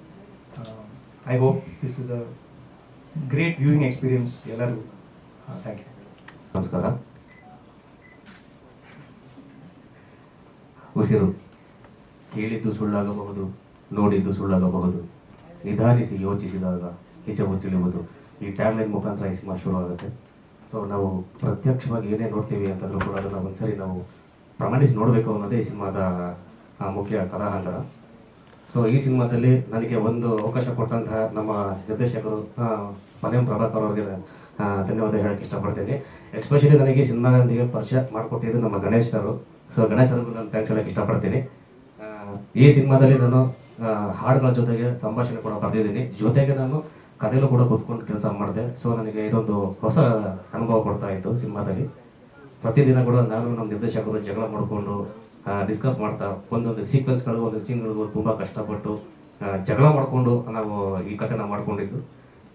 I hope this is a great viewing experience ಎಲ್ಲರಿಗೂ. Thank you. ನಮಸ್ಕಾರ. ಉಸಿರು ಕೇಳಿದ್ದು ಸುಳ್ಳಾಗಬಹುದು, ನೋಡಿದ್ದು ಸುಳ್ಳಾಗಬಹುದು. ನಿಧಾನಿಸಿ ಯೋಚಿಸಿದಾಗ ನಿಜವು ತಿಳಿಯುವುದು. ಈ ಟ್ಯಾಬ್ಲೆಟ್ ಮುಖಾಂತರ ಈ ಸಿನಿಮಾ ಶುರು ಆಗುತ್ತೆ. ಸೊ ನಾವು ಪ್ರತ್ಯಕ್ಷವಾಗಿ ಏನೇ ನೋಡ್ತೀವಿ ಅಂತಂದ್ರೂ ಕೂಡ ಅದನ್ನು ಒಂದ್ಸರಿ ನಾವು ಪ್ರಮಾಣಿಸಿ ನೋಡಬೇಕು ಅನ್ನೋದೇ ಈ ಸಿನಿಮಾದ ಮುಖ್ಯ ಕಥಾಹಂತರ. ಸೊ ಈ ಸಿನಿಮಾದಲ್ಲಿ ನನಗೆ ಒಂದು ಅವಕಾಶ ಕೊಟ್ಟಂತಹ ನಮ್ಮ ನಿರ್ದೇಶಕರು ಮನೆಯಂ ಪ್ರಭಾಕರ್ ಅವರಿಗೆ ಧನ್ಯವಾದ ಹೇಳಕ್ಕೆ ಇಷ್ಟಪಡ್ತೀನಿ. ಎಸ್ಪೆಷಲಿ ನನಗೆ ಈ ಸಿನಿಮಾದೊಂದಿಗೆ ಪರಿಚಯ ಮಾಡಿಕೊಟ್ಟಿದ್ದು ನಮ್ಮ ಗಣೇಶ್ ಸರು. ಸೊ ಗಣೇಶ್ ಸರ್ಗೂ ನಾನು ಥ್ಯಾಂಕ್ಸ್ ಹೇಳಕ್ಕೆ ಇಷ್ಟಪಡ್ತೀನಿ. ಈ ಸಿನಿಮಾದಲ್ಲಿ ನಾನು ಹಾಡುಗಳ ಜೊತೆಗೆ ಸಂಭಾಷಣೆ ಕೂಡ ಬರೆದಿದ್ದೀನಿ, ಜೊತೆಗೆ ನಾನು ಕಥೆಯಲ್ಲೂ ಕೂಡ ಕೂತ್ಕೊಂಡು ಕೆಲಸ ಮಾಡಿದೆ. ಸೊ ನನಗೆ ಇದೊಂದು ಹೊಸ ಅನುಭವ ಕೊಡ್ತಾ ಇತ್ತು. ಸಿನಿಮಾದಲ್ಲಿ ಪ್ರತಿದಿನ ಕೂಡ ನಾನು ನಮ್ಮ ನಿರ್ದೇಶಕರು ಜಗಳ ಮಾಡಿಕೊಂಡು ಡಿಸ್ಕಸ್ ಮಾಡ್ತಾ ಒಂದೊಂದು ಸೀಕ್ವೆನ್ಸ್ಗಳಿಗೂ ಒಂದೊಂದು ಸೀನ್ಗಳಿಗೂ ತುಂಬ ಕಷ್ಟಪಟ್ಟು ಜಗಳ ಮಾಡಿಕೊಂಡು ನಾವು ಈ ಕಥೆನ ಮಾಡ್ಕೊಂಡಿದ್ದು.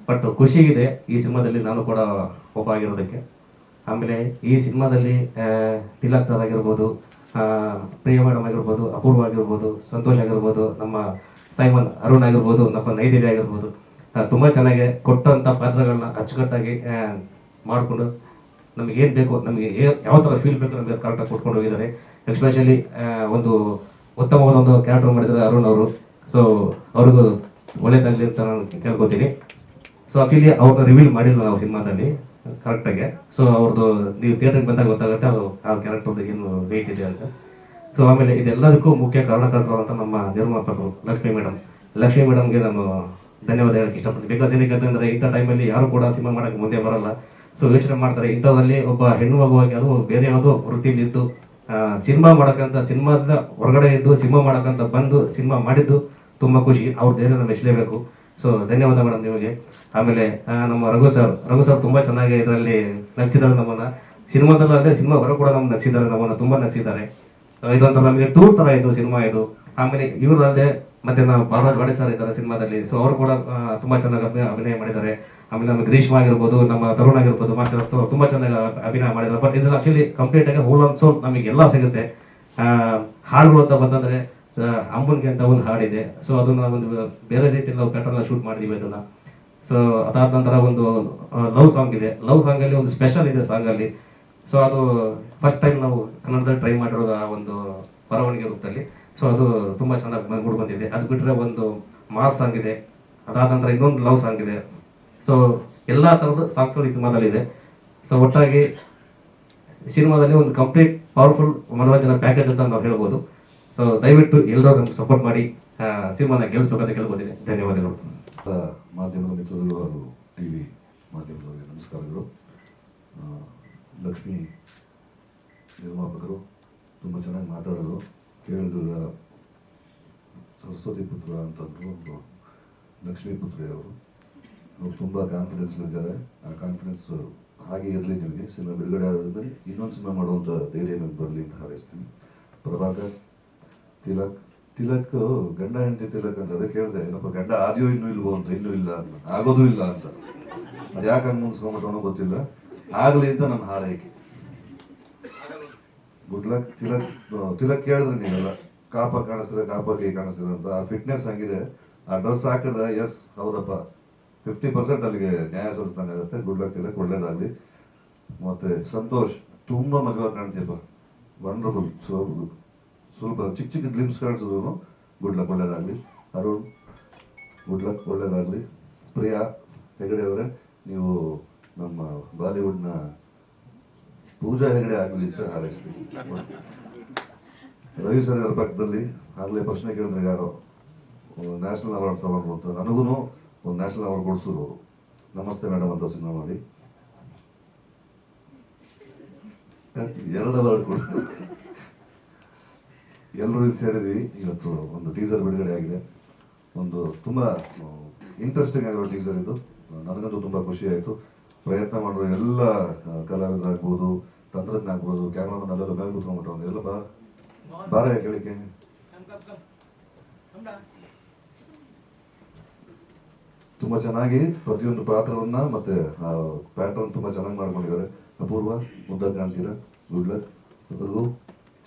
ಬಟ್ ಖುಷಿಗಿದೆ ಈ ಸಿನಿಮಾದಲ್ಲಿ ನಾನು ಕೂಡ ಒಬ್ಬ ಆಗಿರೋದಕ್ಕೆ. ಆಮೇಲೆ ಈ ಸಿನಿಮಾದಲ್ಲಿ ತಿಲಕ್ ಸರ್ ಆಗಿರ್ಬೋದು, ಪ್ರಿಯ ಮೇಡಮ್ ಆಗಿರ್ಬೋದು, ಅಪೂರ್ವ ಆಗಿರ್ಬೋದು, ಸಂತೋಷ್ ಆಗಿರ್ಬೋದು, ನಮ್ಮ ಸೈಮನ್ ಅರುಣ್ ಆಗಿರ್ಬೋದು, ನಮ್ಮ ನೈದಿಲಿ ಆಗಿರ್ಬೋದು, ತುಂಬ ಚೆನ್ನಾಗಿ ಕೊಟ್ಟಂಥ ಪಾತ್ರಗಳನ್ನ ಅಚ್ಚುಕಟ್ಟಾಗಿ ಮಾಡಿಕೊಂಡು ನಮಗೆ ಏನು ಬೇಕು, ನಮಗೆ ಯಾವ ಥರ ಫೀಲ್ ಬೇಕು ನಮಗೆ ಕರೆಕ್ಟಾಗಿ ಕೊಟ್ಕೊಂಡು ಹೋಗಿದ್ದಾರೆ. ಎಸ್ಪೆಷಲಿ ಒಂದು ಉತ್ತಮವಾದ ಒಂದು ಕ್ಯಾರೆಕ್ಟರ್ ಮಾಡಿದ್ದಾರೆ ಅರುಣ್ ಅವರು. ಸೊ ಅವ್ರಿಗೂ ಒಳ್ಳೇದಾಗಲಿ ಅಂತ ನಾನು ಕೇಳ್ಕೊತೀನಿ. ಸೊ ಆಕ್ಚುಲಿ ಅವ್ರನ್ನ ರಿವೀಲ್ ಮಾಡಿಲ್ಲ ನಾವು ಸಿನಿಮಾದಲ್ಲಿ ಕರೆಕ್ಟಾಗಿ. ಸೊ ಅವ್ರದ್ದು ನೀವು ಥಿಯೇಟರ್ಗೆ ಬಂದಾಗ ಗೊತ್ತಾಗುತ್ತೆ ಅದು ಆ ಕ್ಯಾರೆಕ್ಟರ್ದು ಏನು ವೆಯ್ಟ್ ಇದೆ ಅಂತ. ಸೊ ಆಮೇಲೆ ಇದೆಲ್ಲದಕ್ಕೂ ಮುಖ್ಯ ಕಾರಣಕರ್ತರು ಅಂತ ನಮ್ಮ ನಿರ್ಮಾಪಕರು ಲಕ್ಷ್ಮೀ ಮೇಡಮ್ಗೆ ನಾನು ಧನ್ಯವಾದ ಹೇಳಕ್ಕೆ ಇಷ್ಟಪಡ್ತೀನಿ. ಬಿಕಾಸ್ ಏನಕ್ಕೆ ಅಂತಂದರೆ ಇಂಥ ಟೈಮಲ್ಲಿ ಯಾರು ಕೂಡ ಸಿನಿಮಾ ಮಾಡೋಕ್ಕೆ ಮುಂದೆ ಬರಲ್ಲ. ಸೊ ಯೋಚನೆ ಮಾಡ್ತಾರೆ ಇಂಥದ್ರಲ್ಲಿ ಒಬ್ಬ ಹೆಣ್ಣು ಮಗುವಾಗಿ ಅದು ಬೇರೆ ಯಾವುದೋ ವೃತ್ತಿಲಿದ್ದು ಸಿನಿಮಾ ಮಾಡೋಕ್ಕಂತ ಸಿನಿಮಾದ ಹೊರಗಡೆ ಇದ್ದು ಸಿನಿಮಾ ಮಾಡೋಕ್ಕಂತ ಬಂದು ಸಿನಿಮಾ ಮಾಡಿದ್ದು ತುಂಬ ಖುಷಿ. ಅವ್ರ ಧೈರ್ಯನ ಮೆಚ್ಚಲೇಬೇಕು. ಸೊ ಧನ್ಯವಾದ ಮೇಡಮ್ ನಿಮಗೆ. ಆಮೇಲೆ ನಮ್ಮ ರಘು ಸರ್ ತುಂಬ ಚೆನ್ನಾಗಿ ಇದರಲ್ಲಿ ನಗಿಸಿದ್ದಾರೆ ನಮ್ಮನ್ನು. ಸಿನಿಮಾದಲ್ಲೂ ಅಲ್ಲದೆ ಸಿನಿಮಾ ಹೊರ ಕೂಡ ನಮ್ಗೆ ನಗಿಸಿದ್ದಾರೆ, ನಮ್ಮನ್ನು ತುಂಬ ನಗಿಸಿದ್ದಾರೆ. ಇದೊಂಥರ ನಮಗೆ ಟೂರ್ ಥರ ಇದು ಸಿನಿಮಾ ಇದು. ಆಮೇಲೆ ಇವರಲ್ಲದೆ ಮತ್ತೆ ನಾವು ಬಾಲರಾಜ್ ವಾಡೆ ಸರ್ ಇದ್ದಾರೆ ಸಿನಿಮಾದಲ್ಲಿ. ಸೊ ಅವರು ಕೂಡ ತುಂಬ ಚೆನ್ನಾಗಿ ಅಭಿನಯ ಮಾಡಿದ್ದಾರೆ. ಆಮೇಲೆ ನಮ್ಮ ಗ್ರೀಷ್ಮ ಆಗಿರ್ಬೋದು, ನಮ್ಮ ತರುಣ್ ಆಗಿರ್ಬೋದು, ಮಾಸ್ಟರ್ ತುಂಬ ಚೆನ್ನಾಗಿ ಅಭಿನಯ ಮಾಡಿದ್ದಾರೆ. ಬಟ್ ಇದ್ರಲ್ಲಿ ಆಕ್ಚುಲಿ ಕಂಪ್ಲೀಟ್ ಆಗಿ ಹೋಲ್ ಆನ್ ಸೋಲ್ ನಮಗೆಲ್ಲ ಸಿಗುತ್ತೆ. ಹಾಡುಗಳು ಅಂತ ಬಂತಂದರೆ ಅಮ್ಮನಿಗೆ ಅಂತ ಒಂದು ಹಾಡಿದೆ. ಸೊ ಅದನ್ನ ಒಂದು ಬೇರೆ ರೀತಿಯಲ್ಲಿ ನಾವು ಪ್ಯಾಟರ್ನ್ ಶೂಟ್ ಮಾಡಿದೀವಿ ಅದನ್ನ. ಸೊ ಅದಾದ ನಂತರ ಒಂದು ಲವ್ ಸಾಂಗ್ ಇದೆ. ಲವ್ ಸಾಂಗಲ್ಲಿ ಒಂದು ಸ್ಪೆಷಲ್ ಇದೆ ಸಾಂಗಲ್ಲಿ. ಸೊ ಅದು ಫಸ್ಟ್ ಟೈಮ್ ನಾವು ಕನ್ನಡದಲ್ಲಿ ಟ್ರೈ ಮಾಡಿರೋದು ಆ ಒಂದು ಬರವಣಿಗೆ ರೂಪದಲ್ಲಿ. ಸೊ ಅದು ತುಂಬ ಚೆನ್ನಾಗಿ ಮೂಡಿ ಬಂದಿದೆ. ಅದು ಬಿಟ್ಟರೆ ಒಂದು ಮಾಸ್ ಸಾಂಗ್ ಇದೆ. ಅದಾದ ನಂತರ ಇನ್ನೊಂದು ಲವ್ ಸಾಂಗ್ ಇದೆ. ಸೊ ಎಲ್ಲ ಥರದ ಸಾಂಗ್ಸ್ಗಳು ಈ ಸಿನಿಮಾದಲ್ಲಿದೆ. ಸೊ ಒಟ್ಟಾಗಿ ಸಿನಿಮಾದಲ್ಲಿ ಒಂದು ಕಂಪ್ಲೀಟ್ ಪವರ್ಫುಲ್ ಮನೋರಂಜನಾ ಪ್ಯಾಕೇಜ್ ಅಂತ ನಾವು ಹೇಳ್ಬೋದು. ಸೊ ದಯವಿಟ್ಟು ಎಲ್ಲರೂ ನಮ್ಗೆ ಸಪೋರ್ಟ್ ಮಾಡಿ ಸಿನಿಮಾನ ಗೆಲ್ಲಿಸ್ಬೇಕಂತ ಕೇಳ್ಬೋದಿದೆ. ಧನ್ಯವಾದಗಳು. ಮಾಧ್ಯಮದ ಮಿತ್ರರು ಹಾಗೂ ಟಿ ವಿ ಮಾಧ್ಯಮದವರಿಗೆ ನಮಸ್ಕಾರಗಳು. ಲಕ್ಷ್ಮಿ ನಿರ್ಮಾಪಕರು ತುಂಬ ಚೆನ್ನಾಗಿ ಮಾತಾಡೋದು ಕೇಳಿದ್ರ ಸರಸ್ವತಿ ಪುತ್ರ ಅಂತಂದ್ರು ಒಂದು ಲಕ್ಷ್ಮೀ ಪುತ್ರಿ ಅವರು ತುಂಬ ಕಾನ್ಫಿಡೆನ್ಸ್ ಇದ್ದಾರೆ. ಆ ಕಾನ್ಫಿಡೆನ್ಸ್ ಹಾಗೆ ಇರಲಿ ನಿಮಗೆ. ಸಿನಿಮಾ ಬಿಡುಗಡೆ ಆದಮೇಲೆ ಇನ್ನೊಂದು ಸಿನಿಮಾ ಮಾಡುವಂಥ ಧೈರ್ಯ ನಿಮ್ಗೆ ಬರಲಿ ಅಂತ ಹಾರೈಸ್ತೀನಿ. ಪ್ರಭಾಕರ್, ತಿಲಕ್ ಗಂಡ ಹೆಂಡತಿ ತಿಲಕ್ ಅಂತ ಅದೇ ಕೇಳಿದೆ, ಏನಪ್ಪ ಗಂಡ ಆದಿಯೋ ಇನ್ನೂ ಇಲ್ವೋ ಅಂತ. ಇನ್ನೂ ಇಲ್ಲ ಅಂತ, ಆಗೋದು ಇಲ್ಲ ಅಂತ. ಅದು ಯಾಕೆ ಹಂಗೆ ಮುನ್ಸ್ಕೊಂಬಿಟ್ಟವನೋ ಗೊತ್ತಿಲ್ಲ. ಆಗಲಿ ಅಂತ ನಮ್ಮ ಹಾರೈಕೆ. ಗುಡ್ ಲಕ್ ತಿಲಕ್ ಕೇಳಿದ್ರೆ ನೀವೆಲ್ಲ ಕಾಪ ಕಾಣಿಸ್ತಾರೆ, ಕಾಪಾಗಿ ಕಾಣಿಸ್ತಾರೆ ಅಂತ. ಆ ಫಿಟ್ನೆಸ್ ಹಂಗಿದೆ. ಆ ಡ್ರೆಸ್ ಹಾಕಿದ್ರೆ ಎಸ್ ಹೌದಪ್ಪ 50% ಅಲ್ಲಿಗೆ ನ್ಯಾಯ ಸಲ್ಲಿಸ್ದಂಗೆ ಆಗುತ್ತೆ. ಗುಡ್ ಲಕ್ ತಿಲಕ್, ಒಳ್ಳೇದಾಗಲಿ. ಮತ್ತೆ ಸಂತೋಷ್ ತುಂಬ ಮಜವಾಗಿ ಕಾಣ್ತೀಯಪ್ಪ, ವಂಡರ್ಫುಲ್. ಸ್ವಲ್ಪ ಚಿಕ್ಕ ಚಿಕ್ಕ ಗ್ಲಿಮ್ಸ್ ಕಾಣಿಸಿದ್ರು ಗುಡ್ ಲಕ್, ಒಳ್ಳೇದಾಗಲಿ. ಅರುಣ್ ಗುಡ್ ಲಕ್, ಒಳ್ಳೇದಾಗಲಿ. ಪ್ರಿಯಾ ಹೆಗಡೆ ಅವರೇ, ನೀವು ನಮ್ಮ ಬಾಲಿವುಡ್ನ ಪೂಜಾ ಹೆಗಡೆ ಆಗಲಿ ಅಂತ ಹಾರೈಸ್ತೀವಿ. ರವಿ ಸರ್ ಅವರ ಪಕ್ಕದಲ್ಲಿ ಆಗಲೇ ಪ್ರಶ್ನೆ ಕೇಳಿದ್ರೆ ಯಾರೋ ನ್ಯಾಷನಲ್ ಅವಾರ್ಡ್ ತಗೊಂಡ್ರು ಅಂತ. ನನಗೂ ಒಂದು ನ್ಯಾಷನಲ್ ಅವಾರ್ಡ್ ಕೊಡಿಸಿದ್ರು ಅವರು. ನಮಸ್ತೆ ಮೇಡಮ್ ಅಂತ ಸಿನಿಮಾ ಮಾಡಿ 2 ಅವಾರ್ಡ್ ಕೊಡಿಸಿದ್ರು. ಎಲ್ಲರೂ ಇಲ್ಲಿ ಸೇರಿದ್ವಿ. ಇವತ್ತು ಒಂದು ಟೀಸರ್ ಬಿಡುಗಡೆ ಆಗಿದೆ. ಒಂದು ತುಂಬ ಇಂಟ್ರೆಸ್ಟಿಂಗ್ ಆಗಿರೋ ಟೀಸರ್ ಇದು. ನನಗಂತೂ ತುಂಬ ಖುಷಿ ಆಯಿತು. ಪ್ರಯತ್ನ ಮಾಡಿರೋ ಎಲ್ಲ ಕಲಾವಿದರಾಗ್ಬೋದು, ತಂತ್ರಜ್ಞ ಆಗ್ಬೋದು, ಕ್ಯಾಮ್ರಾಮನ್ ಅಲ್ಲೆಲ್ಲ ಮೇಲೆ ಕೂತ್ಕೊಂಡ್ಬಿಟ್ಟು ಎಲ್ಲ ಬಾರ ಕೇಳಿಕೆ ತುಂಬ ಚೆನ್ನಾಗಿ ಪ್ರತಿಯೊಂದು ಪಾತ್ರವನ್ನ ಮತ್ತೆ ಆ ಪ್ಯಾಟರ್ನ್ ತುಂಬ ಚೆನ್ನಾಗಿ ಮಾಡ್ಕೊಂಡಿದ್ದಾರೆ. ಅಪೂರ್ವ ಮುದ್ದಾಗಿ ಕಾಣ್ತೀರಾ, ಗುಡ್ ಲಕ್. ಎಲ್ಲರಿಗೂ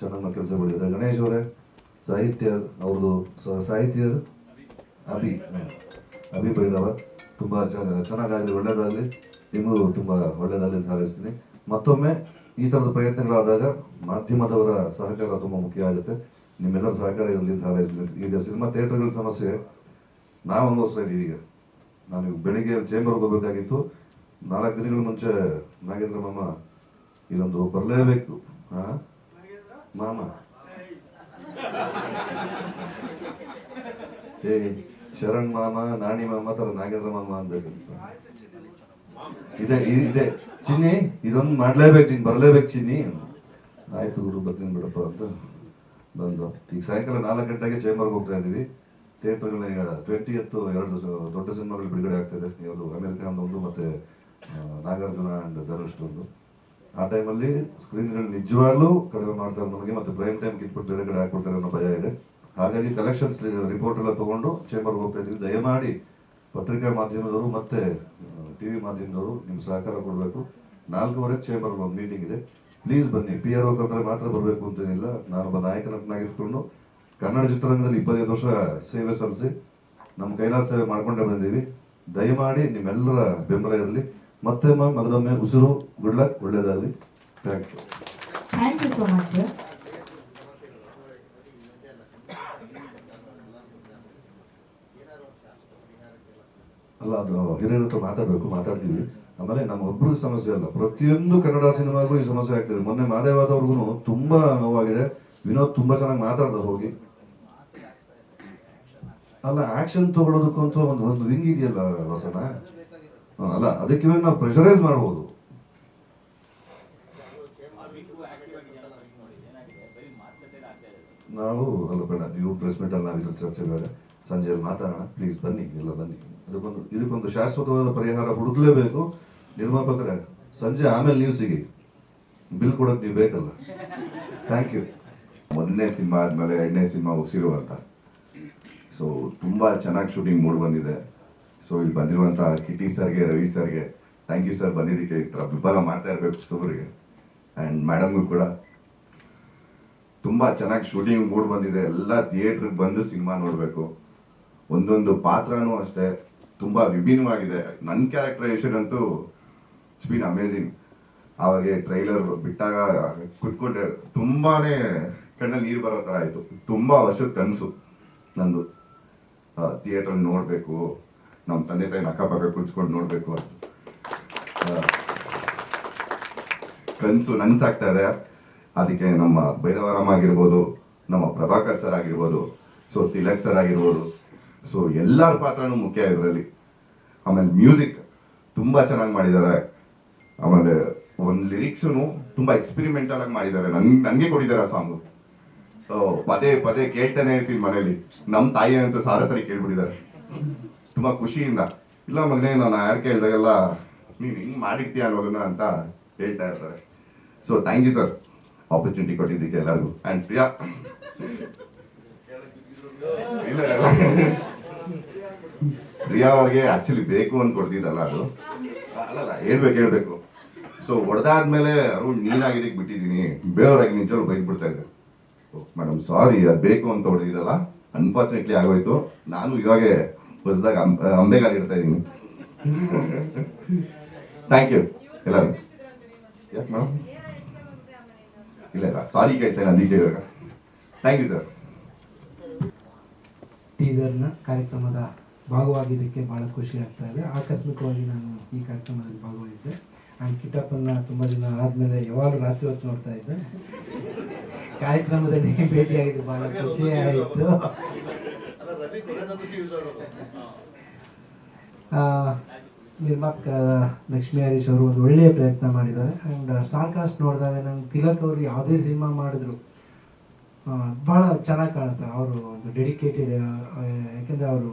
ಚೆನ್ನಾಗಿ ಕೆಲಸ ಮಾಡಿದ್ದಾರೆ. ಗಣೇಶ್ ಅವರೇ ಸಾಹಿತ್ಯ ಅವ್ರದ್ದು ಸಾಹಿತ್ಯ ಅಭಿ ಭೈರವ ತುಂಬ ಚೆನ್ನಾಗಾಗಲಿ, ಒಳ್ಳೇದಾಗಲಿ. ನಿಮಗೂ ತುಂಬ ಒಳ್ಳೇದಾಗಲಿ ಅಂತ ಹಾರೈಸ್ತೀನಿ. ಮತ್ತೊಮ್ಮೆ ಈ ಥರದ ಪ್ರಯತ್ನಗಳಾದಾಗ ಮಾಧ್ಯಮದವರ ಸಹಕಾರ ತುಂಬ ಮುಖ್ಯ ಆಗುತ್ತೆ. ನಿಮ್ಮೆಲ್ಲರ ಸಹಕಾರ ಇರಲಿ ಅಂತ ಹಾರೈಸ್ತೀನಿ. ಈಗ ಸಿನಿಮಾ ಥಿಯೇಟರ್ಗಳ ಸಮಸ್ಯೆ ನಾವು ಅನುಭವಿಸ್ತಾ ಇದ್ದೀವಿ. ಈಗ ನಾನು ಬೆಳಿಗ್ಗೆ ಚೇಂಬರ್ಗೆ ಹೋಗ್ಬೇಕಾಗಿತ್ತು. 4 ದಿನಗಳ ಮುಂಚೆ ನಾಗೇಂದ್ರ ಮಾಮ ಇಲ್ಲೊಂದು ಬರಲೇಬೇಕು ಮಾಮ ಏ ಶರಣ್ ಮಾಮ ನಾಣಿ ಮಾಮ ತರ ನಾಗೇಂದ್ರ ಮಾಮ ಅನ್ಬೇಕಂತ ಇದೆ ಚಿನ್ನಿ, ಇದೊಂದು ಮಾಡ್ಲೇಬೇಕು, ನೀನು ಬರಲೇಬೇಕು ಚಿನ್ನಿ. ಆಯ್ತು ಗುರು ಬರ್ತೀನಿ ಬಿಡಪ್ಪ ಅಂತ ಬಂದು ಈಗ ಸಾಯಂಕಾಲ 4 ಗಂಟೆಗೆ ಚೇಂಬರ್ಗೆ ಹೋಗ್ತಾ ಇದ್ದೀವಿ. ಥಿಯೇಟರ್ಗಳ ಈಗ 20th 2 ದೊಡ್ಡ ಸಿನಿಮಾಗಳು ಬಿಡುಗಡೆ ಆಗ್ತಾಯಿದೆ. ಯಾವುದು ಅಮೆರಿಕನ್ ಮತ್ತೆ ನಾಗಾರ್ಜುನ ಆ್ಯಂಡ್ ಧನುಷ್ ಒಂದು. ಆ ಟೈಮಲ್ಲಿ ಸ್ಕ್ರೀನ್ಗಳು ನಿಜವಾಗ್ಲೂ ಕಡಿಮೆ ಮಾಡ್ತಾರೆ ನಮಗೆ, ಮತ್ತು ಪ್ರೈಮ್ ಟೈಮ್ ಕಿಟ್ಬಿಟ್ಟು ಬೇರೆ ಕಡೆ ಹಾಕ್ಬಿಡ್ತಾರೆ ಅನ್ನೋ ಭಯ ಇದೆ. ಹಾಗಾಗಿ ಕಲೆಕ್ಷನ್ಸ್ ರಿಪೋರ್ಟ್ ಎಲ್ಲ ತೊಗೊಂಡು ಚೇಂಬರ್ಗೆ ಹೋಗ್ತಾ ಇದ್ದೀವಿ. ದಯಮಾಡಿ ಪತ್ರಿಕಾ ಮಾಧ್ಯಮದವರು ಮತ್ತು TV ಮಾಧ್ಯಮದವರು ನಿಮ್ಮ ಸಹಕಾರ ಕೊಡಬೇಕು. 4:15 ಚೇಂಬರ್ ಒಂದು ಮೀಟಿಂಗ್ ಇದೆ, ಪ್ಲೀಸ್ ಬನ್ನಿ. PRO ಕಂದ್ರೆ ಮಾತ್ರ ಬರಬೇಕು ಅಂತೇನಿಲ್ಲ. ನಾನೊಬ್ಬ ನಾಯಕನಾಗಿರ್ಕೊಂಡು ಕನ್ನಡ ಚಿತ್ರರಂಗದಲ್ಲಿ 25 ವರ್ಷ ಸೇವೆ ಸಲ್ಲಿಸಿ ನಮ್ಮ ಕೈಲಾದ ಸೇವೆ ಮಾಡ್ಕೊಂಡೇ ಬಂದಿದ್ದೀವಿ. ದಯಮಾಡಿ ನಿಮ್ಮೆಲ್ಲರ ಬೆಂಬಲ ಇರಲಿ. ಮತ್ತೆ ಮಗದೊಮ್ಮೆ ಉಸಿರು, ಗುಡ್ ಲಕ್, ಒಳ್ಳೇದಾಗಲಿ. Thank you so much sir. ಅಲ್ಲ, ಅದು ಹಿರಿಯರ ಹತ್ರ ಮಾತಾಡ್ತೀವಿ. ಆಮೇಲೆ ನಮ್ಮ ಒಬ್ಬರು ಸಮಸ್ಯೆ ಅಲ್ಲ, ಪ್ರತಿಯೊಂದು ಕನ್ನಡ ಸಿನಿಮಾಗೂ ಈ ಸಮಸ್ಯೆ ಆಗ್ತದೆ. ಮೊನ್ನೆ ಮಾದೇವಾದವ್ರಿಗೂ ತುಂಬಾ ನೋವಾಗಿದೆ. ವಿನೋದ್ ತುಂಬಾ ಚೆನ್ನಾಗಿ ಮಾತಾಡ್ದ ಹೋಗಿ. ಅಲ್ಲ, ಆಕ್ಷನ್ ತಗೊಳ್ಳೋದಕ್ಕಂತ ಒಂದು ವಿಂಗ್ ಇದೆಯಲ್ಲ ಹೊಸನ, ಅಲ್ಲ ಅದಕ್ಕೆ ನಾವು ಪ್ರೆಷರೈಸ್ ಮಾಡ್ಬೋದು. ನಾವು ಅಲ್ಲ ಬೇಡ, ನೀವು ಪ್ರೆಸ್ ಮೀಟ್ ಅಲ್ಲಿ ನಾವಿದ್ರ ಚರ್ಚೆ ಬೇಡ, ಸಂಜೆಯಲ್ಲಿ ಮಾತಾಡೋಣ. ಪ್ಲೀಸ್ ಬನ್ನಿ, ಎಲ್ಲ ಬನ್ನಿ. ಇದಕ್ಕೊಂದು ಶಾಶ್ವತವಾದ ಪರಿಹಾರ ಹುಡುಕ್ಲೇಬೇಕು. ನಿರ್ಮಾಪಕರೇ, ಸಂಜೆ ಆಮೇಲೆ ನೀವು ಸಿಗಿ, ಬಿಲ್ ಕೊಡೋಕೆ ನೀವು ಬೇಕಲ್ಲ. Thank you. ಮೊದಲನೇ ಸಿನಿಮಾ ಆದಮೇಲೆ 2ನೇ ಸಿನಿಮಾ ಉಸಿರು ಅಂತ. ಸೊ ತುಂಬ ಚೆನ್ನಾಗಿ ಶೂಟಿಂಗ್ ಮೂಡ್ ಬಂದಿದೆ. ಸೊ ಇಲ್ಲಿ ಬಂದಿರುವಂಥ ಕಿಟಿ ಸರ್ಗೆ, ರವಿ ಸರ್ಗೆ ಥ್ಯಾಂಕ್ ಯು ಸರ್. ಬಂದಿದ್ದಕ್ಕೆ ಈ ಥರ ಬೆಂಬಲ ಮಾಡ್ತಾ ಇರಬೇಕು ಸೂರಿಗೆ. ಆ್ಯಂಡ್ ಮೇಡಮ್ಗೂ ಕೂಡ ತುಂಬ ಚೆನ್ನಾಗಿ ಶೂಟಿಂಗ್ ಮೂಡ್ ಬಂದಿದೆ. ಎಲ್ಲ ಥಿಯೇಟ್ರಿಗೆ ಬಂದು ಸಿನಿಮಾ ನೋಡಬೇಕು. ಒಂದೊಂದು ಪಾತ್ರನೂ ಅಷ್ಟೇ ತುಂಬ ವಿಭಿನ್ನವಾಗಿದೆ. ನನ್ನ ಕ್ಯಾರೆಕ್ಟರೈಸೇಷನ್ ಅಂತೂ ಇಟ್ಸ್ ಬೀನ್ ಅಮೇಝಿಂಗ್. ಆವಾಗೆ ಟ್ರೈಲರ್ ಬಿಟ್ಟಾಗ ಕುತ್ಕೊಂಡ್ರೆ ತುಂಬಾ ಕಣ್ಣಲ್ಲಿ ನೀರು ಬರೋ ಥರ ಆಯಿತು. ತುಂಬ ವರ್ಷದ ಕನಸು ನಂದು, ಥಿಯೇಟ್ರಲ್ಲಿ ನೋಡಬೇಕು, ನಮ್ಮ ತಂದೆ ತಾಯಿನ ಅಕ್ಕಪಕ್ಕ ಕುತ್ಕೊಂಡು ನೋಡಬೇಕು ಅಂತ ಕನಸು ನನಸಾಗ್ತಾ ಇದೆ. ಅದಕ್ಕೆ ನಮ್ಮ ಭೈರವರಾಮ್ ಆಗಿರ್ಬೋದು, ನಮ್ಮ ಪ್ರಭಾಕರ್ ಸರ್ ಆಗಿರ್ಬೋದು, ಸೊ ತಿಲಕ್ ಸರ್ ಆಗಿರ್ಬೋದು, ಸೊ ಎಲ್ಲರ ಪಾತ್ರನೂ ಮುಖ್ಯ ಇದರಲ್ಲಿ. ಆಮೇಲೆ ಮ್ಯೂಸಿಕ್ ತುಂಬ ಚೆನ್ನಾಗಿ ಮಾಡಿದ್ದಾರೆ. ಆಮೇಲೆ ಒಂದು ಲಿರಿಕ್ಸೂ ತುಂಬ ಎಕ್ಸ್ಪಿರಿಮೆಂಟಲ್ ಆಗಿ ಮಾಡಿದ್ದಾರೆ. ನನಗೆ ಕೊಟ್ಟಿದ್ದಾರೆ ಆ ಸಾಂಗು. ಸೊ ಪದೇ ಕೇಳ್ತಾನೆ ಇರ್ತೀನಿ ಮನೇಲಿ. ನಮ್ಮ ತಾಯಿ ಅಂತೂ ಸರಿ ಕೇಳ್ಬಿಟ್ಟಿದ್ದಾರೆ ತುಂಬ ಖುಷಿಯಿಂದ. ಇಲ್ಲ ಮಗನೇ, ನಾನು ಯಾರು ಕೇಳಿದಾಗೆಲ್ಲ ನೀನು ಹಿಂಗೆ ಮಾಡಿರ್ತೀಯ ಅನ್ನೋದನ್ನ ಅಂತ ಹೇಳ್ತಾ ಇರ್ತಾರೆ. So thank you sir, opportunity ಕೊಟ್ಟಿದ್ದಕ್ಕೆ ಎಲ್ಲರಿಗೂ. ಆ್ಯಂಡ್ ಪ್ರಿಯಾ, ಪ್ರಿಯಾ ಅವ್ರಿಗೆ ಆ್ಯಕ್ಚುಲಿ ಬೇಕು ಅಂತ ಕೊಡ್ತಿದ್ದಲ್ಲ ಅದು, ಅಲ್ಲಲ್ಲ ಹೇಳ್ಬೇಕು. ಸೊ ಹೊಡೆದಾದ್ಮೇಲೆ ಅರುಣ್ ನೀನಾಗಿದ್ದಕ್ಕೆ ಬಿಟ್ಟಿದ್ದೀನಿ, ಬೇರೆಯವ್ರಾಗಿ ನಿಜವ್ರು ಬೈದ್ಬಿಡ್ತಾ ಇದ್ದೆ. ಮೇಡಮ್ ಸಾರಿ, ಅದು ಬೇಕು ಅಂತ ಹೊಡೆದಿದ್ದಲ್ಲ, ಅನ್ಫಾರ್ಚುನೇಟ್ಲಿ ಆಗೋಯ್ತು. ನಾನು ಇವಾಗೆ ಹೊಸದಾಗ ಅಂಬೆಗಾಲಿ ಇಡ್ತಾ ಇದ್ದೀನಿ. ಥ್ಯಾಂಕ್ ಯು ಎಲ್ಲರೂ. ಯಾಕೆ ಮೇಡಮ್? ಇಲ್ಲ ಸಾರಿ ಕೇಳ್ತೇನೆ ಅದಕ್ಕೆ ಇವಾಗ. Thank you sir. ಟೀಸರ್ನ ಕಾರ್ಯಕ್ರಮದ ಭಾಗವಾಗಿದ್ದಕ್ಕೆ ಭಾಳ ಖುಷಿ ಆಗ್ತಾ ಇದೆ. ಆಕಸ್ಮಿಕವಾಗಿ ನಾನು ಈ ಕಾರ್ಯಕ್ರಮದಲ್ಲಿ ಭಾಗವಹಿಸಿದ್ದೆ. ಆ್ಯಂಡ್ ಕಿಟ್ಟಪ್ಪನ್ನ ತುಂಬ ದಿನ ಆದಮೇಲೆ ಯಾವಾಗಲೂ ರಾತ್ರಿ ಹೊತ್ತು ನೋಡ್ತಾ ಇದ್ದೆ. ಕಾರ್ಯಕ್ರಮದಲ್ಲಿ ಭೇಟಿಯಾಗಿದ್ದು ಭಾಳ ಖುಷಿ ಆಯಿತು. ನಿರ್ಮಾಪಕ ಲಕ್ಷ್ಮೀ ಹರೀಶ್ ಅವರು ಒಂದು ಒಳ್ಳೆಯ ಪ್ರಯತ್ನ ಮಾಡಿದ್ದಾರೆ. ಆ್ಯಂಡ್ ಸ್ಟಾರ್ ಕಾಸ್ಟ್ ನೋಡಿದಾಗ ನಂಗೆ ತಿಲಕ್ ಅವರು ಯಾವುದೇ ಸಿನಿಮಾ ಮಾಡಿದ್ರು ಭಾಳ ಚೆನ್ನಾಗಿ ಕಾಣ್ತಾರೆ. ಅವರು ಒಂದು ಡೆಡಿಕೇಟೆಡ್, ಯಾಕೆಂದರೆ ಅವರು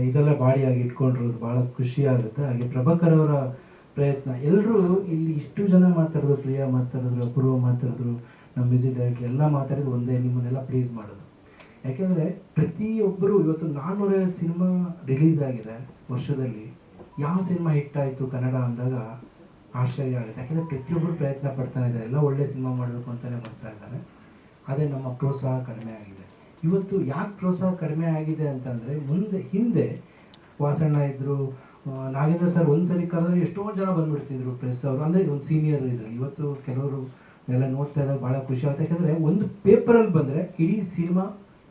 ಇದೆಲ್ಲ ಬಾಡಿಯಾಗಿ ಇಟ್ಕೊಂಡಿರೋದು ಭಾಳ ಖುಷಿ ಆಗುತ್ತೆ. ಹಾಗೆ ಪ್ರಭಾಕರ್ ಅವರ ಪ್ರಯತ್ನ, ಎಲ್ಲರೂ ಇಲ್ಲಿ ಇಷ್ಟು ಜನ ಮಾತಾಡಿದ್ರು, ಪ್ರಿಯಾ ಮಾತಾಡಿದ್ರು, ಅಪೂರ್ವ ಮಾತಾಡಿದ್ರು, ನಮ್ಮ ಮ್ಯೂಸಿಕ್ ಡೈರೆಕ್ಟರ್ ಎಲ್ಲ ಮಾತಾಡಿದ್ರು ಒಂದೇ, ನಿಮ್ಮನ್ನೆಲ್ಲ ಪ್ಲೀಸ್ ಮಾಡೋದು. ಯಾಕೆಂದರೆ ಪ್ರತಿಯೊಬ್ಬರು ಇವತ್ತು 450 ಸಿನಿಮಾ ರಿಲೀಸ್ ಆಗಿದೆ ವರ್ಷದಲ್ಲಿ. ಯಾವ ಸಿನಿಮಾ ಹಿಟ್ ಆಯಿತು ಕನ್ನಡ ಅಂದಾಗ ಆಶ್ಚರ್ಯ ಆಗುತ್ತೆ. ಯಾಕೆಂದರೆ ಪ್ರತಿಯೊಬ್ಬರು ಪ್ರಯತ್ನ ಪಡ್ತಾ ಇದ್ದಾರೆ, ಎಲ್ಲ ಒಳ್ಳೆ ಸಿನಿಮಾ ಮಾಡಬೇಕು ಅಂತಲೇ ಬರ್ತಾ ಇದ್ದಾರೆ. ಅದೇ ನಮ್ಮ ಪ್ರೋತ್ಸಾಹ ಕಡಿಮೆ ಆಗಿದೆ. ಇವತ್ತು ಯಾಕೆ ಪ್ರೋತ್ಸಾಹ ಕಡಿಮೆ ಆಗಿದೆ ಅಂತಂದರೆ, ಹಿಂದೆ ವಾಸಣ್ಣ ಇದ್ದರು, ನಾಗೇಂದ್ರ ಸರ್ ಒಂದ್ಸರಿ ಕರೆದ್ರೆ ಎಷ್ಟೋ ಜನ ಬಂದ್ಬಿಡ್ತಿದ್ರು ಪ್ರೆಸ್ ಅವರು, ಅಂದರೆ ಒಂದು ಸೀನಿಯರ್ ಇದ್ರು. ಇವತ್ತು ಕೆಲವರು ಎಲ್ಲ ನೋಡ್ತಾ ಇದ್ದಾಗ ಭಾಳ ಖುಷಿ ಆಗುತ್ತೆ. ಯಾಕಂದರೆ ಒಂದು ಪೇಪರಲ್ಲಿ ಬಂದರೆ ಇಡೀ ಸಿನಿಮಾ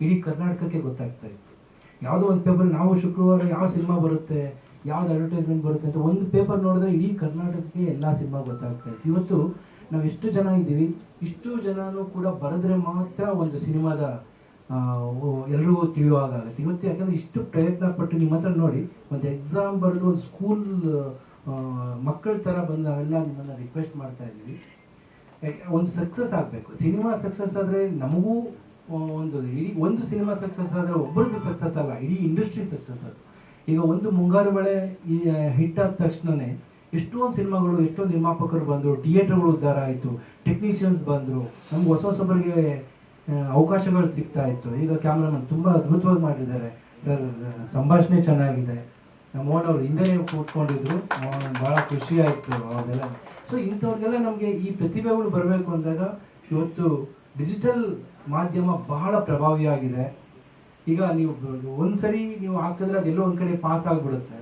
ಇಡೀ ಕರ್ನಾಟಕಕ್ಕೆ ಗೊತ್ತಾಗ್ತಾ ಇತ್ತು. ಯಾವುದೋ ಒಂದು ಪೇಪರ್ ನಾವು ಶುಕ್ರವಾರ ಯಾವ ಸಿನಿಮಾ ಬರುತ್ತೆ, ಯಾವ್ದು ಅಡ್ವರ್ಟೈಸ್ಮೆಂಟ್ ಬರುತ್ತೆ ಅಂತ ಒಂದು ಪೇಪರ್ ನೋಡಿದ್ರೆ ಇಡೀ ಕರ್ನಾಟಕಕ್ಕೆ ಎಲ್ಲ ಸಿನಿಮಾ ಗೊತ್ತಾಗ್ತಾ ಇತ್ತು. ಇವತ್ತು ನಾವು ಎಷ್ಟು ಜನ ಇದ್ದೀವಿ, ಇಷ್ಟು ಜನನೂ ಕೂಡ ಬರೆದ್ರೆ ಮಾತ್ರ ಒಂದು ಸಿನಿಮಾದ ಎಲ್ರಿಗೂ ತಿಳಿಯುವಾಗುತ್ತೆ. ಇವತ್ತು ಯಾಕಂದರೆ ಇಷ್ಟು ಪ್ರಯತ್ನ ಪಟ್ಟು ನಿಮ್ಮ ಹತ್ರ ನೋಡಿ ಒಂದು ಎಕ್ಸಾಮ್ ಬರೆದು ಒಂದು ಸ್ಕೂಲ್ ಮಕ್ಕಳ ಥರ ಬಂದು ನಾವೆಲ್ಲ ನಿಮ್ಮನ್ನು ರಿಕ್ವೆಸ್ಟ್ ಮಾಡ್ತಾ ಇದ್ದೀವಿ. ಒಂದು ಸಕ್ಸಸ್ ಆಗಬೇಕು. ಸಿನಿಮಾ ಸಕ್ಸಸ್ ಆದರೆ ನಮಗೂ ಇಡೀ ಒಂದು ಸಿನಿಮಾ ಸಕ್ಸಸ್ ಆದರೆ ಒಬ್ಬರದ್ದು ಸಕ್ಸಸ್ ಅಲ್ಲ, ಇಡೀ ಇಂಡಸ್ಟ್ರಿ ಸಕ್ಸಸ್ ಅದು. ಈಗ ಒಂದು ಮುಂಗಾರು ಮಳೆ ಈ ಹಿಟ್ ಆದ ತಕ್ಷಣವೇ ಎಷ್ಟೊಂದು ಸಿನಿಮಾಗಳು, ಎಷ್ಟೊಂದು ನಿರ್ಮಾಪಕರು ಬಂದರು, ಥಿಯೇಟರ್ಗಳು ಉದ್ಧಾರ ಆಯಿತು, ಟೆಕ್ನಿಷಿಯನ್ಸ್ ಬಂದರು, ನಮ್ಗೆ ಹೊಸಬರಿಗೆ ಅವಕಾಶಗಳು ಸಿಗ್ತಾ ಇತ್ತು. ಈಗ ಕ್ಯಾಮ್ರಾಮನ್ ತುಂಬ ಅದ್ಭುತವಾಗಿ ಮಾಡಿದ್ದಾರೆ ಸರ್, ಸಂಭಾಷಣೆ ಚೆನ್ನಾಗಿದೆ. ಮೋಹನ್ ಅವರು ಹಿಂದೆ ಕೂತ್ಕೊಂಡಿದ್ರು, ಭಾಳ ಖುಷಿ ಆಯಿತು ಅವೆಲ್ಲ. ಸೊ ಇಂಥವ್ರಿಗೆಲ್ಲ ನಮಗೆ ಈ ಪ್ರತಿಭೆಗಳು ಬರಬೇಕು ಅಂದಾಗ ಇವತ್ತು ಡಿಜಿಟಲ್ ಮಾಧ್ಯಮ ಬಹಳ ಪ್ರಭಾವಿಯಾಗಿದೆ. ಈಗ ನೀವು ಒಂದ್ಸರಿ ನೀವು ಹಾಕಿದ್ರೆ ಅದೆಲ್ಲೋ ಒಂದು ಕಡೆ ಪಾಸ್ ಆಗಿಬಿಡುತ್ತೆ.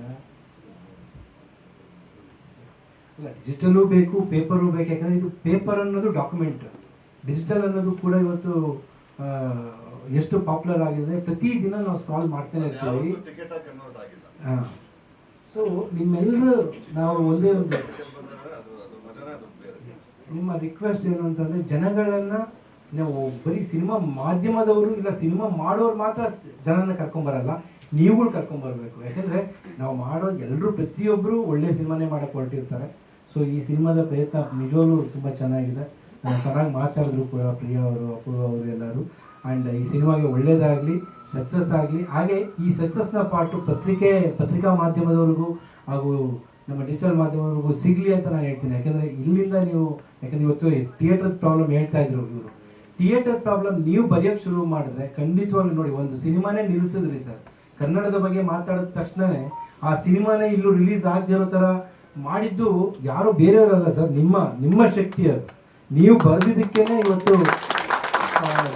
ಇಲ್ಲ, ಡಿಜಿಟಲು ಬೇಕು, ಪೇಪರು ಬೇಕು. ಯಾಕಂದರೆ ಇದು ಪೇಪರ್ ಅನ್ನೋದು ಡಾಕ್ಯುಮೆಂಟ್, ಡಿಜಿಟಲ್ ಅನ್ನೋದು ಕೂಡ ಇವತ್ತು ಎಷ್ಟು ಪಾಪ್ಯುಲರ್ ಆಗಿದೆ. ಪ್ರತಿದಿನ ನಾವು ಸ್ಕ್ರಾಲ್ ಮಾಡ್ತಾನೆ ಇರ್ತೀವಿ. ಹಾಂ, ಸೊ ನಿಮ್ಮೆಲ್ಲರೂ ನಾವು ಒಂದೇ ಒಂದು ನಿಮ್ಮ ರಿಕ್ವೆಸ್ಟ್ ಏನು ಅಂತಂದರೆ, ಜನಗಳನ್ನು ನಾವು ಬರೀ ಸಿನಿಮಾ ಮಾಧ್ಯಮದವರು ಇಲ್ಲ ಸಿನಿಮಾ ಮಾಡೋರು ಮಾತ್ರ ಜನನ ಕರ್ಕೊಂಬರಲ್ಲ, ನೀವುಗಳು ಕರ್ಕೊಂಬರ್ಬೇಕು. ಯಾಕಂದರೆ ನಾವು ಮಾಡೋ ಎಲ್ಲರೂ ಪ್ರತಿಯೊಬ್ಬರು ಒಳ್ಳೆ ಸಿನಿಮಾನೇ ಮಾಡೋಕ್ಕೆ ಹೊರಟಿರ್ತಾರೆ. ಸೊ ಈ ಸಿನಿಮಾದ ಪ್ರಯತ್ನ ನಿಜವಾಗ್ಲೂ ತುಂಬ ಚೆನ್ನಾಗಿದೆ. ಚೆನ್ನಾಗಿ ಮಾತಾಡಿದ್ರು ಕೂಡ ಪ್ರಿಯಾ ಅವರು, ಅಪೂರ್ವ ಅವರು ಎಲ್ಲರೂ. ಆ್ಯಂಡ್ ಈ ಸಿನಿಮಾಗೆ ಒಳ್ಳೆಯದಾಗಲಿ, ಸಕ್ಸಸ್ ಆಗಲಿ. ಹಾಗೆ ಈ ಸಕ್ಸಸ್ನ ಪಾರ್ಟು ಪತ್ರಿಕಾ ಮಾಧ್ಯಮದವ್ರಿಗೂ ಹಾಗೂ ನಮ್ಮ ಡಿಜಿಟಲ್ ಮಾಧ್ಯಮದವ್ರಿಗೂ ಸಿಗಲಿ ಅಂತ ನಾನು ಹೇಳ್ತೀನಿ. ಯಾಕೆಂದರೆ ಇಲ್ಲಿಂದ ನೀವು, ಯಾಕಂದರೆ ಇವತ್ತು ಥಿಯೇಟರ್ ಪ್ರಾಬ್ಲಮ್ ಹೇಳ್ತಾ ಇದ್ರು ಇವರು, ಥಿಯೇಟರ್ ಪ್ರಾಬ್ಲಮ್ ನೀವು ಬರೆಯೋಕ್ಕೆ ಶುರು ಮಾಡಿದ್ರೆ ಖಂಡಿತವಾಗ್ಲೂ ನೋಡಿ ಒಂದು ಸಿನಿಮಾನೇ ನಿಲ್ಲಿಸಿದ್ರಿ ಸರ್. ಕನ್ನಡದ ಬಗ್ಗೆ ಮಾತಾಡಿದ ತಕ್ಷಣವೇ ಆ ಸಿನಿಮಾನೇ ಇಲ್ಲೂ ರಿಲೀಸ್ ಆಗದೆ ಇರೋ ಥರ ಮಾಡಿದ್ದು ಯಾರು ಬೇರೆಯವರಲ್ಲ ಸರ್, ನಿಮ್ಮ ಶಕ್ತಿ ಅದು. ನೀವು ಬರೆದಿದ್ದಕ್ಕೇನೆ ಇವತ್ತು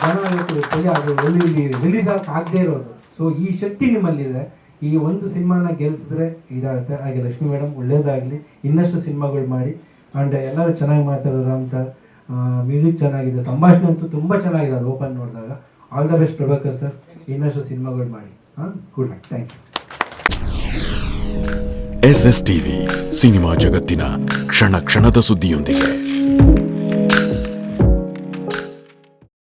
ಜನ ಇವತ್ತು ಅದು ಎಲ್ಲಿ ರಿಲೀಸ್ ಆಗದೆ ಇರೋದು. ಸೊ ಈ ಶಕ್ತಿ ನಿಮ್ಮಲ್ಲಿದೆ. ಈ ಒಂದು ಸಿನಿಮಾನ ಗೆಲ್ಲಿಸಿದ್ರೆ ಇದಾಗುತ್ತೆ. ಹಾಗೆ ಲಕ್ಷ್ಮಿ ಮೇಡಮ್ ಒಳ್ಳೇದಾಗಲಿ, ಇನ್ನಷ್ಟು ಸಿನಿಮಾಗಳು ಮಾಡಿ. ಆ್ಯಂಡ್ ಎಲ್ಲರೂ ಚೆನ್ನಾಗಿ ಮಾತಾಡೋದು. ರಾಮ್ ಸರ್ ಮ್ಯೂಸಿಕ್ ಚೆನ್ನಾಗಿದೆ, ಸಂಭಾಷಣೆ ಅಂತೂ ತುಂಬ ಚೆನ್ನಾಗಿದೆ ಅದು ಓಪನ್ ನೋಡಿದಾಗ. All the best Prabhakar sir, ಇನ್ನಷ್ಟು ಸಿನಿಮಾಗಳು ಮಾಡಿ. Good night, thank you. SS TV, cinema ಜಗತ್ತಿನ ಕ್ಷಣ ಕ್ಷಣದ ಸುದ್ದಿಯೊಂದಿಗೆ.